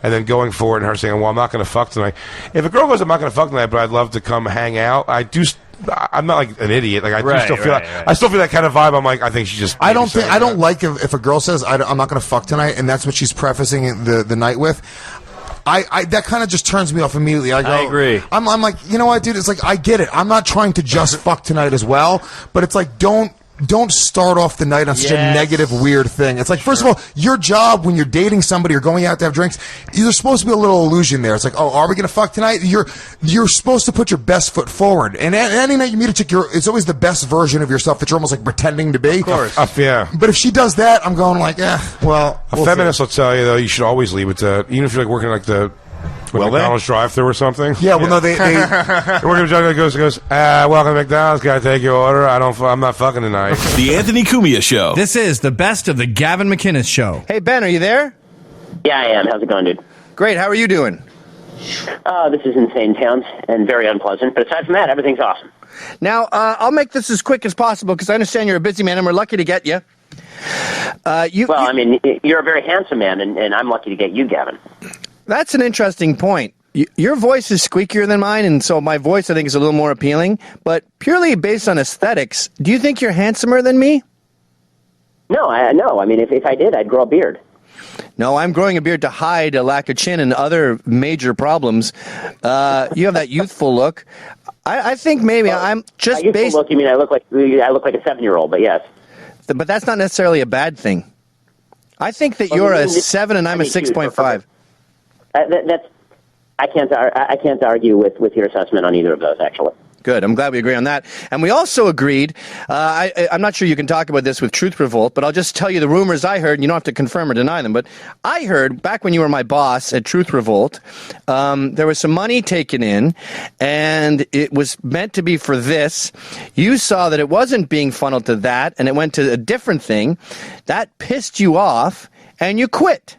and then going for it and her saying, well, I'm not going to fuck tonight. If a girl goes, I'm not going to fuck tonight, but I'd love to come hang out, I'm not like an idiot. Like, I still feel I still feel that kind of vibe. I'm like, I think she just. I don't like if a girl says I'm not going to fuck tonight, and that's what she's prefacing the night with. I that kind of just turns me off immediately. I agree. I'm like, you know what, dude? It's like, I get it. I'm not trying to just fuck tonight as well, but it's like, don't start off the night on such a negative, weird thing. It's like, first of all, your job when you're dating somebody or going out to have drinks, there's supposed to be a little illusion there. It's like, oh, are we going to fuck tonight? You're supposed to put your best foot forward. And any night you meet a chick, it's always the best version of yourself that you're almost like pretending to be. Of course. Yeah. But if she does that, I'm going like, well. A feminist will tell you, though, you should always leave with that. Even if you're like working like the McDonald's drive-thru or something. Yeah, well, no, they working with Joe goes, welcome to McDonald's. Can I take your order? I'm not fucking tonight. The Anthony Cumia Show. This is the best of the Gavin McInnes Show. Hey, Ben, are you there? Yeah, I am. How's it going, dude? Great. How are you doing? This is insane town and very unpleasant. But aside from that, everything's awesome. Now, I'll make this as quick as possible because I understand you're a busy man and we're lucky to get you. I mean, you're a very handsome man, and I'm lucky to get you, Gavin. That's an interesting point. Your voice is squeakier than mine, and so my voice, I think, is a little more appealing. But purely based on aesthetics, do you think you're handsomer than me? No. I mean, if I did, I'd grow a beard. No, I'm growing a beard to hide a lack of chin and other major problems. You have that youthful look. I think maybe I'm just based. Look, you mean I look like a 7-year-old? But yes. But that's not necessarily a bad thing. I think that you're a 7 and I'm a 6.5. I can't argue with your assessment on either of those, actually. Good. I'm glad we agree on that. And we also agreed, I'm not sure you can talk about this with Truth Revolt, but I'll just tell you the rumors I heard, and you don't have to confirm or deny them. But I heard, back when you were my boss at Truth Revolt, there was some money taken in, and it was meant to be for this. You saw that it wasn't being funneled to that, and it went to a different thing. That pissed you off, and you quit.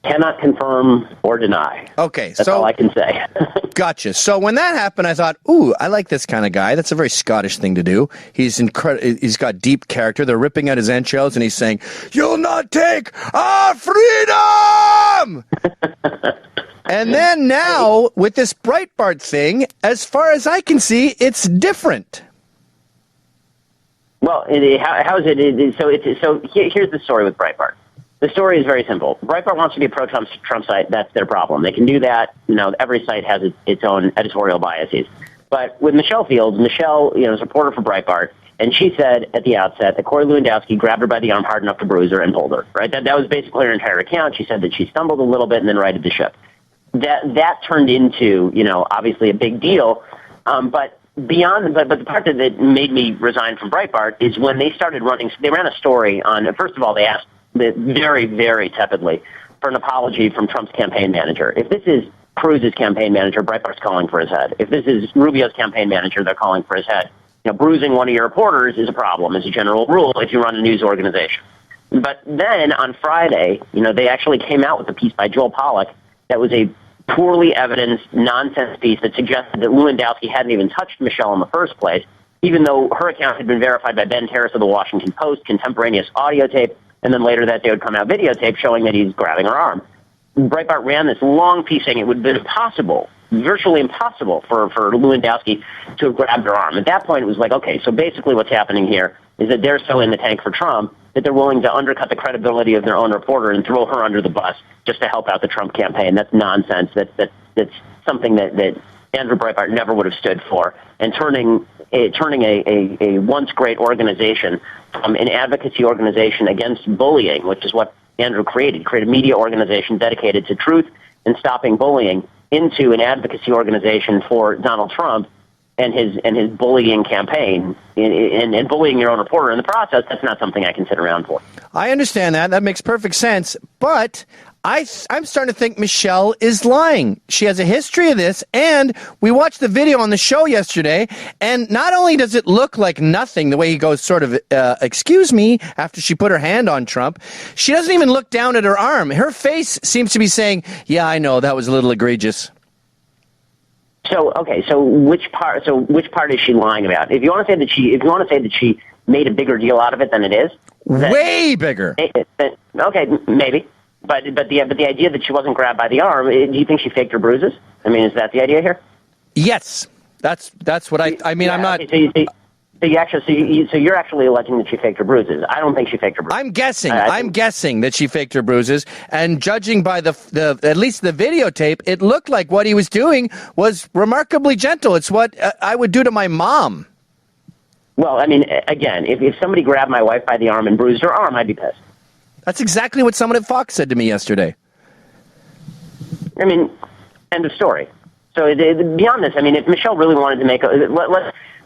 Cannot confirm or deny. Okay, that's all I can say. Gotcha. So when that happened, I thought, ooh, I like this kind of guy. That's a very Scottish thing to do. He's He's got deep character. They're ripping out his entrails, and he's saying, "You'll not take our freedom!" And then now, with this Breitbart thing, as far as I can see, it's different. Well, how is it? So here's the story with Breitbart. The story is very simple. Breitbart wants to be a pro-Trump site. That's their problem. They can do that. Every site has its own editorial biases. But with Michelle Fields, Michelle, is a reporter for Breitbart, and she said at the outset that Corey Lewandowski grabbed her by the arm hard enough to bruise her and pulled her. Right? That was basically her entire account. She said that she stumbled a little bit and then righted the ship. That turned into, obviously a big deal. But the part that made me resign from Breitbart is when they started running. They ran a story on. First of all, they asked very, very tepidly for an apology from Trump's campaign manager. If this is Cruz's campaign manager, Breitbart's calling for his head. If this is Rubio's campaign manager, they're calling for his head. Bruising one of your reporters is a problem as a general rule if you run a news organization. But then on Friday, they actually came out with a piece by Joel Pollack that was a poorly evidenced nonsense piece that suggested that Lewandowski hadn't even touched Michelle in the first place, even though her account had been verified by Ben Terris of the Washington Post, contemporaneous audio tape, and then later that day would come out videotape showing that he's grabbing her arm. Breitbart ran this long piece saying it would have been impossible, virtually impossible for Lewandowski to have grabbed her arm. At that point, it was like, okay, so basically what's happening here is that they're so in the tank for Trump that they're willing to undercut the credibility of their own reporter and throw her under the bus just to help out the Trump campaign. That's nonsense. That's something that Andrew Breitbart never would have stood for. And turning a once great organization from an advocacy organization against bullying, which is what Andrew created a media organization dedicated to truth and stopping bullying, into an advocacy organization for Donald Trump and his bullying campaign and bullying your own reporter in the process. That's not something I can sit around for. I understand that. That makes perfect sense. But I'm starting to think Michelle is lying. She has a history of this, and we watched the video on the show yesterday, and not only does it look like nothing, the way he goes sort of, excuse me, after she put her hand on Trump, she doesn't even look down at her arm. Her face seems to be saying, yeah, I know, that was a little egregious. So, okay, so which part is she lying about? If you want to say that she made a bigger deal out of it than it is, way bigger. Okay, maybe. But the idea that she wasn't grabbed by the arm, do you think she faked her bruises? I mean, is that the idea here? Yes, that's what I mean. Yeah, I'm not. Okay, so you're actually alleging that she faked her bruises. I don't think she faked her bruises. I'm guessing. I'm guessing that she faked her bruises, and judging by the at least the videotape, it looked like what he was doing was remarkably gentle. It's what I would do to my mom. Well, I mean, again, if somebody grabbed my wife by the arm and bruised her arm, I'd be pissed. That's exactly what someone at Fox said to me yesterday. I mean, end of story. So beyond this, I mean, if Michelle really wanted to make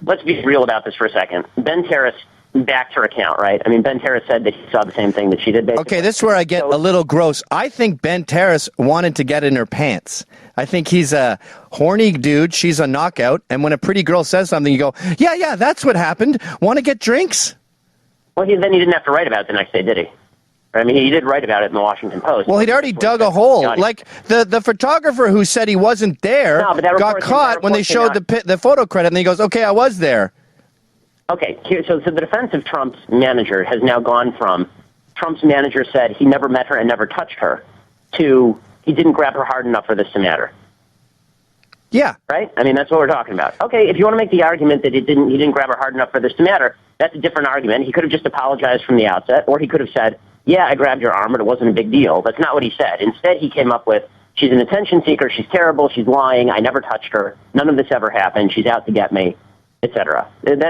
let's be real about this for a second. Ben Terris backed her account, right? I mean, Ben Terris said that he saw the same thing that she did. Basically. Okay, this is where I get a little gross. I think Ben Terris wanted to get in her pants. I think he's a horny dude. She's a knockout. And when a pretty girl says something, you go, yeah, that's what happened. Want to get drinks? Well, then he didn't have to write about it the next day, did he? I mean, he did write about it in the Washington Post. Well, he'd already dug a hole. Like the photographer who said he wasn't there got caught when they showed the photo credit, and he goes, "Okay, I was there." Okay, so the defense of Trump's manager has now gone from Trump's manager said he never met her and never touched her to he didn't grab her hard enough for this to matter. Yeah. Right? I mean, that's what we're talking about. Okay, if you want to make the argument that he didn't grab her hard enough for this to matter, that's a different argument. He could have just apologized from the outset, or he could have said, yeah, I grabbed your arm, but it wasn't a big deal. That's not what he said. Instead, he came up with, She's an attention seeker. She's terrible. She's lying. I never touched her. None of this ever happened. She's out to get me, etc. And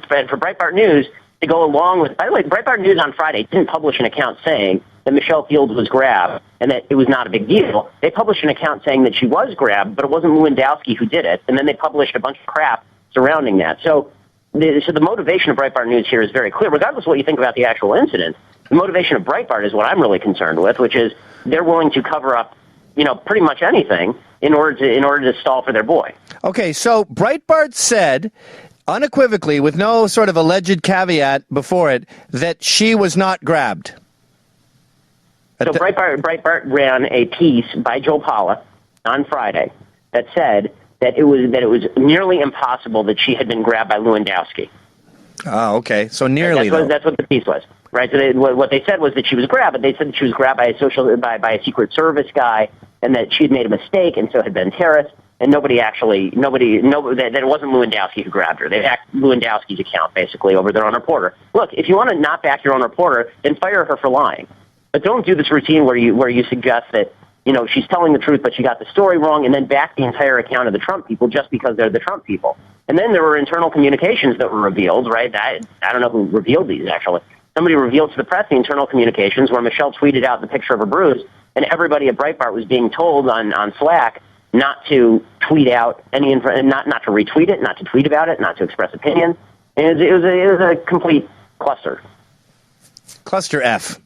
for Breitbart News to go along with, by the way, Breitbart News on Friday didn't publish an account saying that Michelle Fields was grabbed and that it was not a big deal. They published an account saying that she was grabbed, but it wasn't Lewandowski who did it. And then they published a bunch of crap surrounding that. So the motivation of Breitbart News here is very clear. Regardless of what you think about the actual incident, the motivation of Breitbart is what I'm really concerned with, which is they're willing to cover up, pretty much anything in order to stall for their boy. Okay, so Breitbart said unequivocally, with no sort of alleged caveat before it, that she was not grabbed. So Breitbart ran a piece by Joe Pala on Friday that said that it was nearly impossible that she had been grabbed by Lewandowski. Oh, okay. So nearly. That's what the piece was, right? So what they said was that she was grabbed, but they said that she was grabbed by a Secret Service guy, and that she had made a mistake, and so had been terrorist. And that it wasn't Lewandowski who grabbed her. They backed Lewandowski's account basically over their own reporter. Look, if you want to not back your own reporter, then fire her for lying. But don't do this routine where you suggest that she's telling the truth, but she got the story wrong, and then back the entire account of the Trump people just because they're the Trump people. And then there were internal communications that were revealed, right? I don't know who revealed these, actually. Somebody revealed to the press the internal communications where Michelle tweeted out the picture of her bruise, and everybody at Breitbart was being told on Slack not to tweet out not to retweet it, not to tweet about it, not to express opinion. And it was a complete cluster. Cluster F.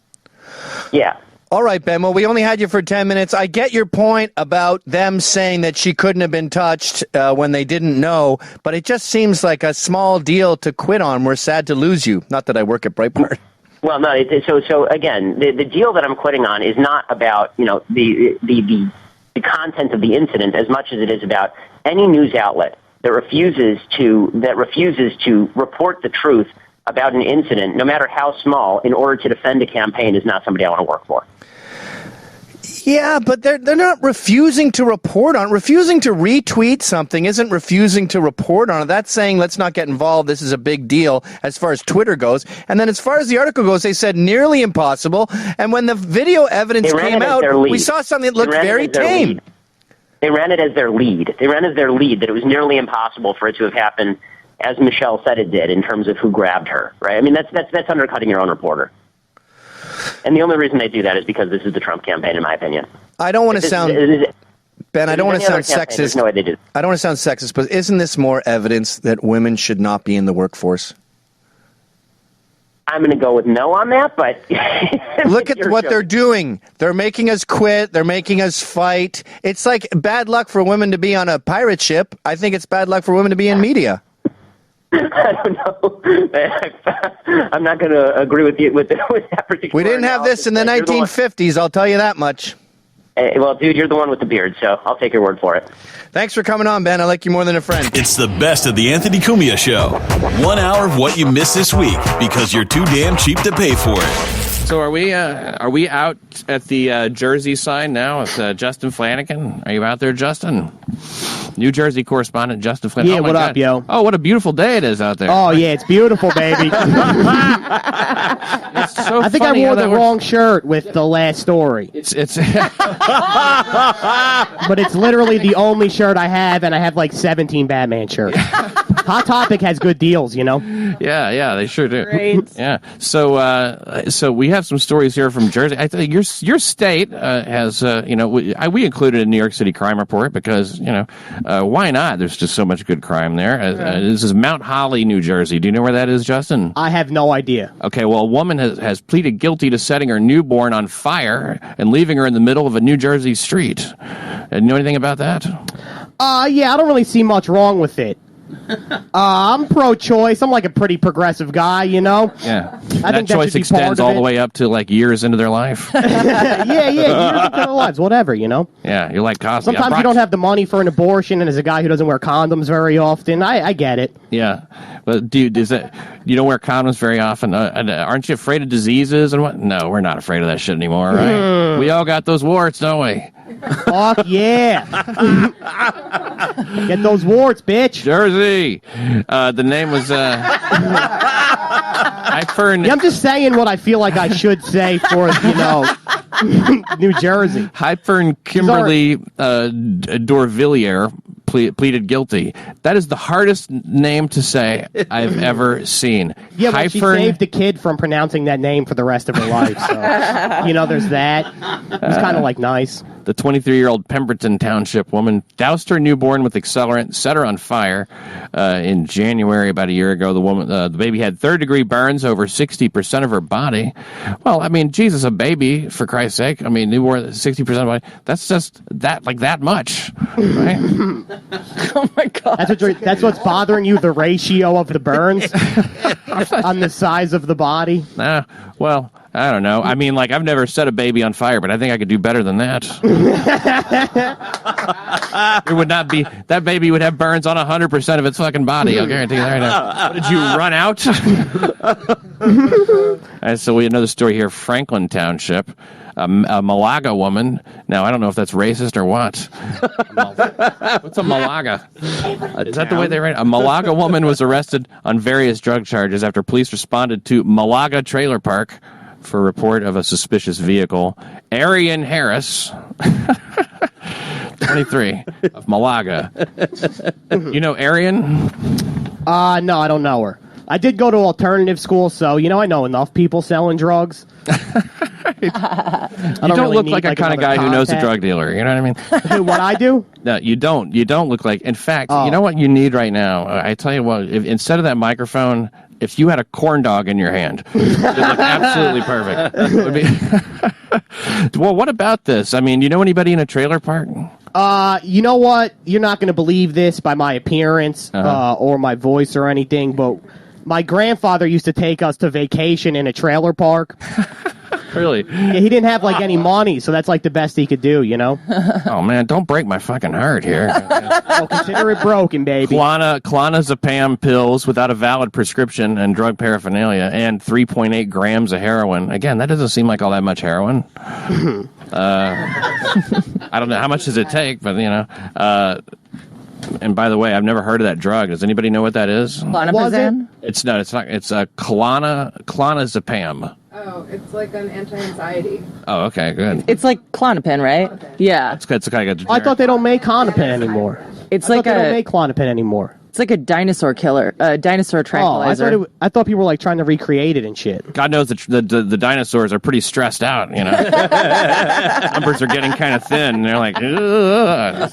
Yeah. All right, Ben. Well, we only had you for 10 minutes. I get your point about them saying that she couldn't have been touched when they didn't know, but it just seems like a small deal to quit on. We're sad to lose you. Not that I work at Breitbart. Well, no. So again, the deal that I'm quitting on is not about the content of the incident as much as it is about any news outlet that refuses to report the truth about an incident, no matter how small, in order to defend a campaign is not somebody I want to work for. Yeah, but they're not refusing to report on it. Refusing to retweet something isn't refusing to report on it. That's saying, let's not get involved. This is a big deal as far as Twitter goes. And then as far as the article goes, they said nearly impossible. And when the video evidence came out, we saw something that looked very tame. They ran it as their lead. They ran as their lead that it was nearly impossible for it to have happened as Michelle said it did in terms of who grabbed her, right? I mean, that's undercutting your own reporter. And the only reason they do that is because this is the Trump campaign, in my opinion. I don't want to sound, Ben, I don't want to sound sexist. No way they do. I don't want to sound sexist, but isn't this more evidence that women should not be in the workforce? I'm going to go with no on that, but look at what they're doing. They're making us quit. They're making us fight. It's like bad luck for women to be on a pirate ship. I think it's bad luck for women to be in media. I don't know. I'm not going to agree with you with that particular. We didn't have this in the 1950s. I'll tell you that much. Well, dude, you're the one with the beard, so I'll take your word for it. Thanks for coming on, Ben. I like you more than a friend. It's the best of the Anthony Cumia Show. 1 hour of what you missed this week because you're too damn cheap to pay for it. So are we out at the Jersey side now with Justin Flanagan? Are you out there, Justin? New Jersey correspondent Justin Flanagan. Yeah, what up, yo? Oh, what a beautiful day it is out there. Oh, yeah, it's beautiful, baby. It's so I think I wore the wrong shirt with the last story. It's but it's literally the only shirt I have, and I have like 17 Batman shirts. Hot Topic has good deals, you know? Yeah, they sure do. Great. Yeah. So we have some stories here from Jersey. I think your state has, we included a New York City Crime Report because, why not? There's just so much good crime there. This is Mount Holly, New Jersey. Do you know where that is, Justin? I have no idea. Okay, well, a woman has pleaded guilty to setting her newborn on fire and leaving her in the middle of a New Jersey street. You know anything about that? Yeah, I don't really see much wrong with it. I'm pro-choice. I'm like a pretty progressive guy, you know? Yeah. I think that choice should be extends part of all it. the way up to like years into their life. yeah, years into their lives, whatever, you know? Yeah, you're like Cosby. Sometimes you don't have the money for an abortion, and as a guy who doesn't wear condoms very often, I get it. Yeah. But, dude, you don't wear condoms very often? Aren't you afraid of diseases and what? No, we're not afraid of that shit anymore, right? We all got those warts, don't we? Fuck yeah. Get those warts, bitch. Jersey. The name was... I'm just saying what I feel like I should say for, New Jersey. Hypern Kimberly Dorvilliers pleaded guilty. That is the hardest name to say I've ever seen. Yeah, well, she saved the kid from pronouncing that name for the rest of her life. So, there's that. It's kind of like nice. The 23-year-old Pemberton Township woman doused her newborn with accelerant, set her on fire in January about a year ago. The baby had third-degree burns over 60% of her body. Well, I mean, Jesus, a baby, for Christ's sake. I mean, newborn, 60% of the body. That's just that much, right? Oh, my God. That's what's bothering you, the ratio of the burns on the size of the body? Well, I don't know. I mean, I've never set a baby on fire, but I think I could do better than that. It would not be, that baby would have burns on 100% of its fucking body. I'll guarantee you that right now. Did you run out? All right, so we have another story here. Franklin Township. A Malaga woman. Now, I don't know if that's racist or what. What's a Malaga? Is that the way they write it? A Malaga woman was arrested on various drug charges after police responded to Malaga Trailer Park for a report of a suspicious vehicle. Arian Harris, 23, of Malaga. You know Arian? No, I don't know her. I did go to alternative school, so, I know enough people selling drugs. You don't look like a kind of guy who knows a drug dealer. You know what I mean? What I do? No, you don't. You don't look like. In fact, you know what you need right now? I tell you what. Instead of that microphone, if you had a corn dog in your hand, it would look absolutely perfect. Well, what about this? I mean, you know anybody in a trailer park? You know what? You're not going to believe this by my appearance or my voice or anything, but my grandfather used to take us to vacation in a trailer park. Really? Yeah, he didn't have any money, so that's the best he could do, Oh man, don't break my fucking heart here. Oh, consider it broken, baby. Clonazepam pills without a valid prescription and drug paraphernalia and 3.8 grams of heroin. Again, that doesn't seem like all that much heroin. I don't know how much does it take, but and by the way, I've never heard of that drug. Does anybody know what that is? Clonazepam? It's not. It's a clonazepam. Oh, it's like an anti-anxiety. Oh, okay, good. It's like Klonopin, right? Yeah. It's kind of I thought they don't make Klonopin anymore. They don't make Klonopin anymore. It's like a dinosaur killer, dinosaur tranquilizer. Oh, I thought people were trying to recreate it and shit. God knows the dinosaurs are pretty stressed out, Numbers are getting kind of thin, and they're like, ugh.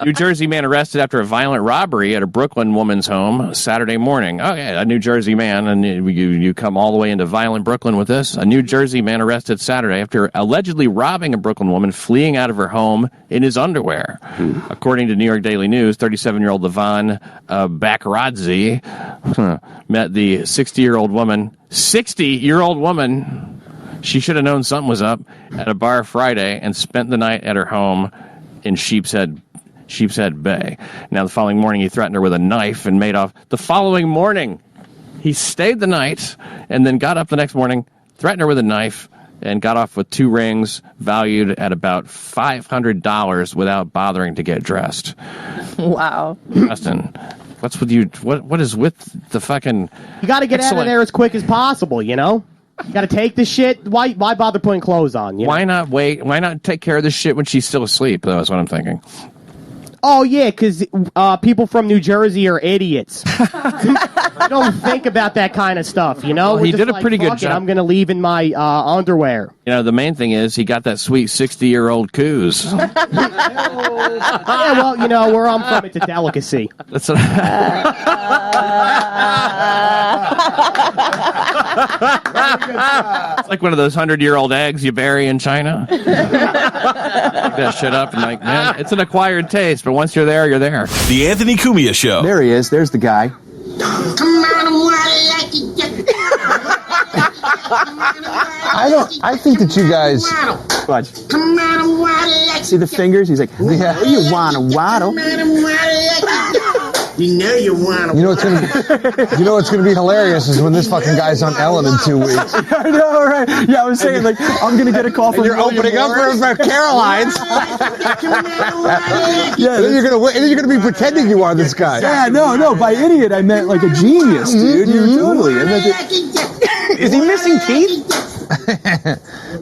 New Jersey man arrested after a violent robbery at a Brooklyn woman's home Saturday morning. Okay, a New Jersey man, and you come all the way into violent Brooklyn with this. A New Jersey man arrested Saturday after allegedly robbing a Brooklyn woman fleeing out of her home in his underwear. According to New York Daily News, 37-year-old Levon Bakradze met the 60-year-old woman. 60-year-old woman. She should have known something was up at a bar Friday and spent the night at her home in Sheepshead Bay. Now, the following morning, he threatened her with a knife and made off. The following morning, he stayed the night and then got up the next morning, threatened her with a knife, and got off with 2 rings valued at about $500 without bothering to get dressed. Wow. Justin, what's with you? What is with the fucking... You got to get out of there as quick as possible, You got to take the shit. Why bother putting clothes on? Why not wait? Why not take care of this shit when she's still asleep, though, is what I'm thinking. Oh, yeah, because people from New Jersey are idiots. They don't think about that kind of stuff, Well, he did a pretty good job. I'm going to leave in my underwear. The main thing is he got that sweet 60-year-old coos. Yeah, well, where I'm from, it's a delicacy. That's what It's like one of those 100-year-old eggs you bury in China. Pick that shit up and man, it's an acquired taste, but once you're there, you're there. The Anthony Cumia Show. There he is. There's the guy. I think that you guys watch. See the fingers? He's like, yeah, you wanna waddle. You know you want to. You know what's gonna be hilarious is when this fucking guy's on Ellen in 2 weeks. I know, right? Yeah, I was saying I'm gonna get a call from. You're opening up for Caroline's. Yeah, then you're gonna be pretending you are this guy. Yeah, no. By idiot, I meant like a genius, dude. You're totally. Is he missing teeth?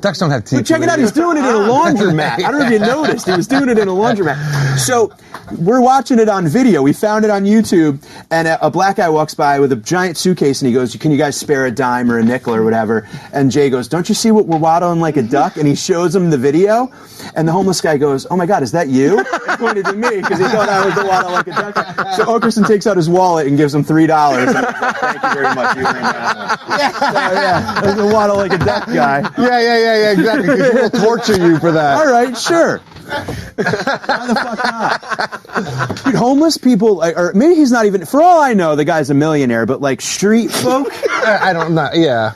Ducks don't have teeth. But check it out, he's doing it in a laundromat. I don't know if you noticed, he was doing it in a laundromat. So we're watching it on video. We found it on YouTube, and a black guy walks by with a giant suitcase, and he goes, "Can you guys spare a dime or a nickel or whatever?" And Jay goes, "Don't you see what we're waddling like a duck?" And he shows him the video, and the homeless guy goes, "Oh my God, is that you?" And pointed to me because he thought I was the waddle like a duck guy. So Okerson takes out his wallet and gives him $3. And he's like, "Thank you very much." That's the waddle like a duck guy. Yeah, exactly. Because we'll torture you for that. All right, sure. Why the fuck not? Dude, homeless people, or maybe he's not even, for all I know, the guy's a millionaire, but like street folk? I don't know, yeah.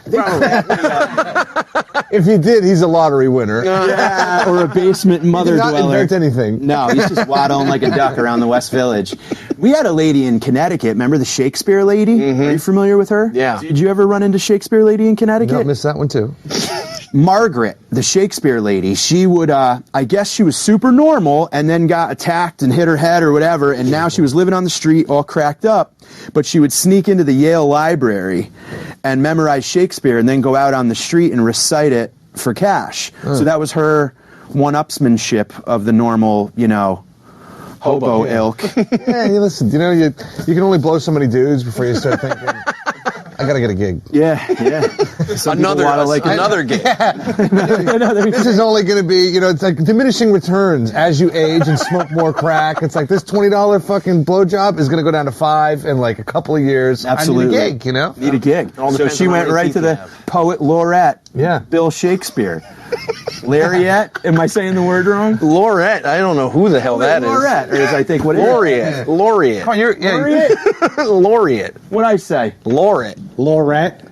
If he did, he's a lottery winner. Yeah, or a basement mother he did not dweller. invent anything. No, he's just waddling like a duck around the West Village. We had a lady in Connecticut, remember the Shakespeare lady? Are you familiar with her? Yeah. Did you ever run into Shakespeare lady in Connecticut? No, missed that one too. Margaret, the Shakespeare lady, she would, I guess she was super normal and then got attacked and hit her head or whatever, and now she was living on the street all cracked up, but she would sneak into the Yale Library and memorize Shakespeare and then go out on the street and recite it for cash. So that was her one-upsmanship of the normal, hobo ilk. Yeah, listen, you can only blow so many dudes before you start thinking, I gotta get a gig. Yeah. Another gig. This is only going to be, it's like diminishing returns as you age and smoke more crack. It's like this $20 fucking blowjob is going to go down to $5 in like a couple of years. Absolutely. I need a gig, Need a gig. So she went right to the poet laureate, Bill Shakespeare. Laureate? Am I saying the word wrong? Laureate. I don't know who the hell that is. Laureate, or is I think what it is. Laureate. Come on, Laureate? Laureate. What'd I say? Laureate. Lorette.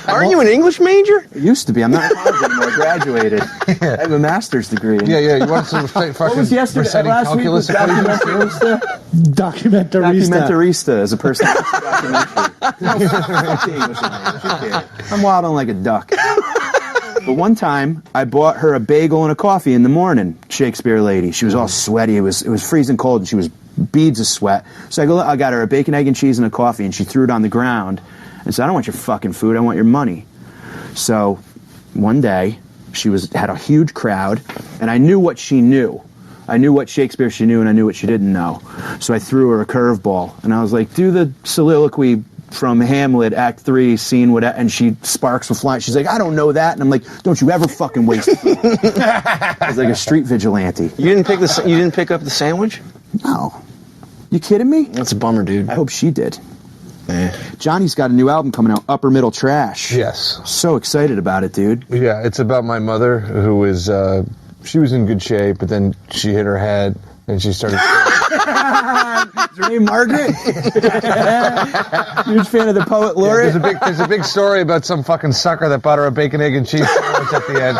Aren't you an English major? I used to be. I'm not in college anymore. I graduated. I have a master's degree. Yeah. You want some fucking What was yesterday? Last week was documentarista? Documentarista is a person who makes a documentary. I'm waddling like a duck. But one time, I bought her a bagel and a coffee in the morning, Shakespeare lady. She was all sweaty. It was freezing cold, and she was beads of sweat. So I got her a bacon, egg, and cheese and a coffee, and she threw it on the ground and said, "I don't want your fucking food. I want your money." So one day, she had a huge crowd, and I knew what she knew. I knew what Shakespeare she knew, and I knew what she didn't know. So I threw her a curveball, and I was like, "Do the soliloquy from Hamlet, Act 3, scene what?" And she sparks with flying. She's like, "I don't know that." And I'm like, "Don't you ever fucking waste food." I was like a street vigilante. You didn't pick up the sandwich? No. You kidding me? That's a bummer, dude. I hope she did. Johnny's got a new album coming out, Upper Middle Trash. Yes. So excited about it, dude. Yeah, it's about my mother who was, she was in good shape, but then she hit her head and she started... Is her name Margaret? Huge fan of the poet laureate? Yeah, there's a big story about some fucking sucker that bought her a bacon, egg, and cheese sandwich at the end.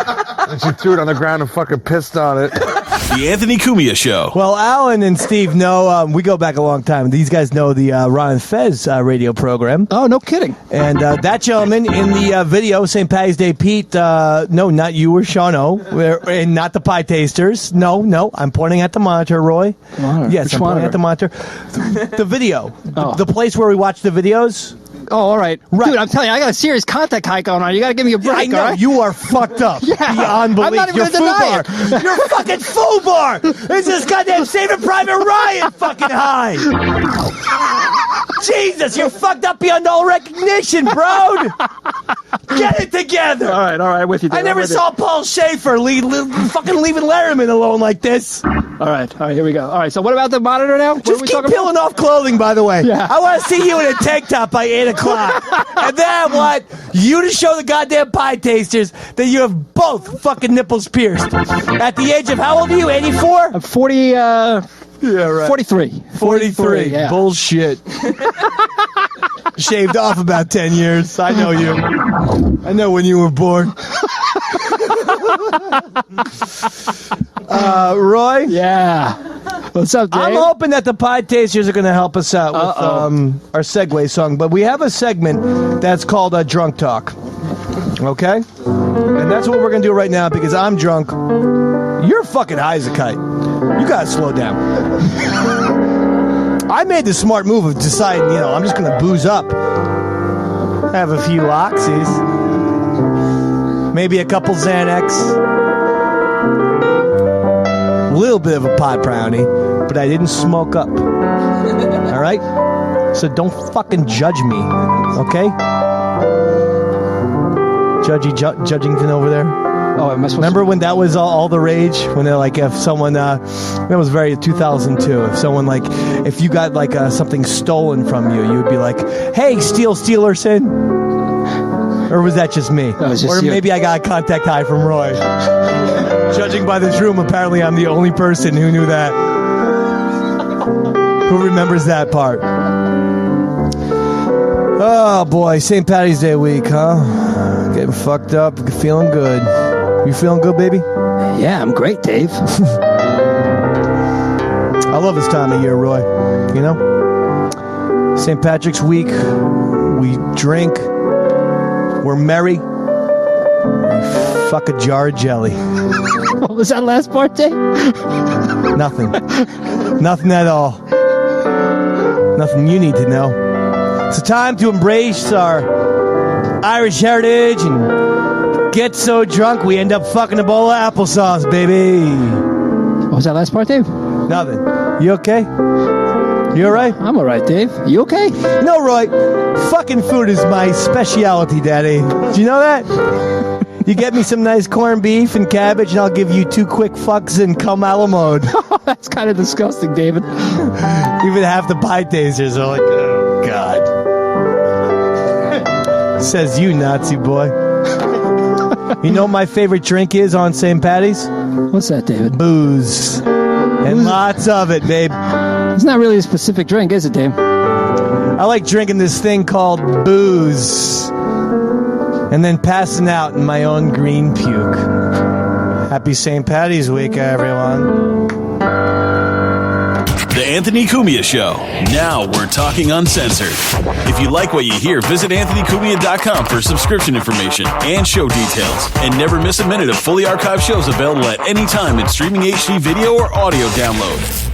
And she threw it on the ground and fucking pissed on it. The Anthony Cumia Show. Well, Alan and Steve know, we go back a long time. These guys know the Ron and Fez radio program. Oh, no kidding. And that gentleman in the video, St. Patty's Day Pete, no, not you or Sean O, and not the Pie Tasters. No, I'm pointing at the monitor, Roy. Yes, I'm pointing at the monitor. The video. The place where we watch the videos. Oh, all right. Dude, I'm telling you, I got a serious contact high going on. You got to give me a break, I know. all right? You are fucked up. Beyond belief. I'm not even going to deny it. You're fucking FUBAR. This is goddamn Saving Private Ryan fucking high. Jesus, you're fucked up beyond all recognition, bro. Get it together. All right, with you. Dude. I never saw Paul Schaefer fucking leaving Letterman alone like this. All right, here we go. All right, so what about the monitor now? Just keep peeling off clothing, by the way. Yeah. I want to see you in a tank top by 8 o'clock. And then I want you to show the goddamn Pie Tasters that you have both fucking nipples pierced. At the age of, how old are you, 84? I'm 40, yeah, right. 43. 43. Yeah. Bullshit. Shaved off about 10 years. I know you. I know when you were born. Roy? Yeah. What's up, Dave? I'm hoping that the Pie Tasters are going to help us out with our segue song, but we have a segment that's called Drunk Talk. Okay? And that's what we're going to do right now because I'm drunk. You're fucking high as a kite. You got to slow down. I made the smart move of deciding, I'm just going to booze up. Have a few oxys. maybe a couple Xanax, a little bit of a pot brownie, but I didn't smoke up. All right? So don't fucking judge me, okay? Judgington over there. Oh, am I supposed Remember when that was all the rage? When they're like, if someone, that was very 2002. If someone if you got something stolen from you, you would be like, "Hey, Steelerson," or was that just me? That was just or you. maybe I got a contact high from Roy. Judging by this room, apparently I'm the only person who knew that. Who remembers that part? Oh boy, St. Patty's Day week, huh? Getting fucked up, feeling good. You feeling good, baby? Yeah, I'm great, Dave. I love this time of year, Roy. You know? St. Patrick's week, we drink, we're merry, we fuck a jar of jelly. What was that last part, Dave? Nothing. Nothing at all. Nothing you need to know. It's a time to embrace our Irish heritage and get so drunk we end up fucking a bowl of applesauce, baby. What was that last part, Dave? Nothing. You okay? You all right? I'm all right, Dave. You okay? No, Roy. Fucking food is my specialty, Daddy. Do you know that? You get me some nice corned beef and cabbage, and I'll give you 2 quick fucks and come a la mode. That's kind of disgusting, David. Even half the pie tasters are like, oh, God. Says you, Nazi boy. You know what my favorite drink is on St. Patty's? What's that, David? Booze. And lots of it, babe. It's not really a specific drink, is it, Dave? I like drinking this thing called booze. And then passing out in my own green puke. Happy St. Patty's week, everyone. The Anthony Cumia Show. Now we're talking uncensored. If you like what you hear, visit AnthonyCumia.com for subscription information and show details. And never miss a minute of fully archived shows available at any time in streaming HD video or audio download.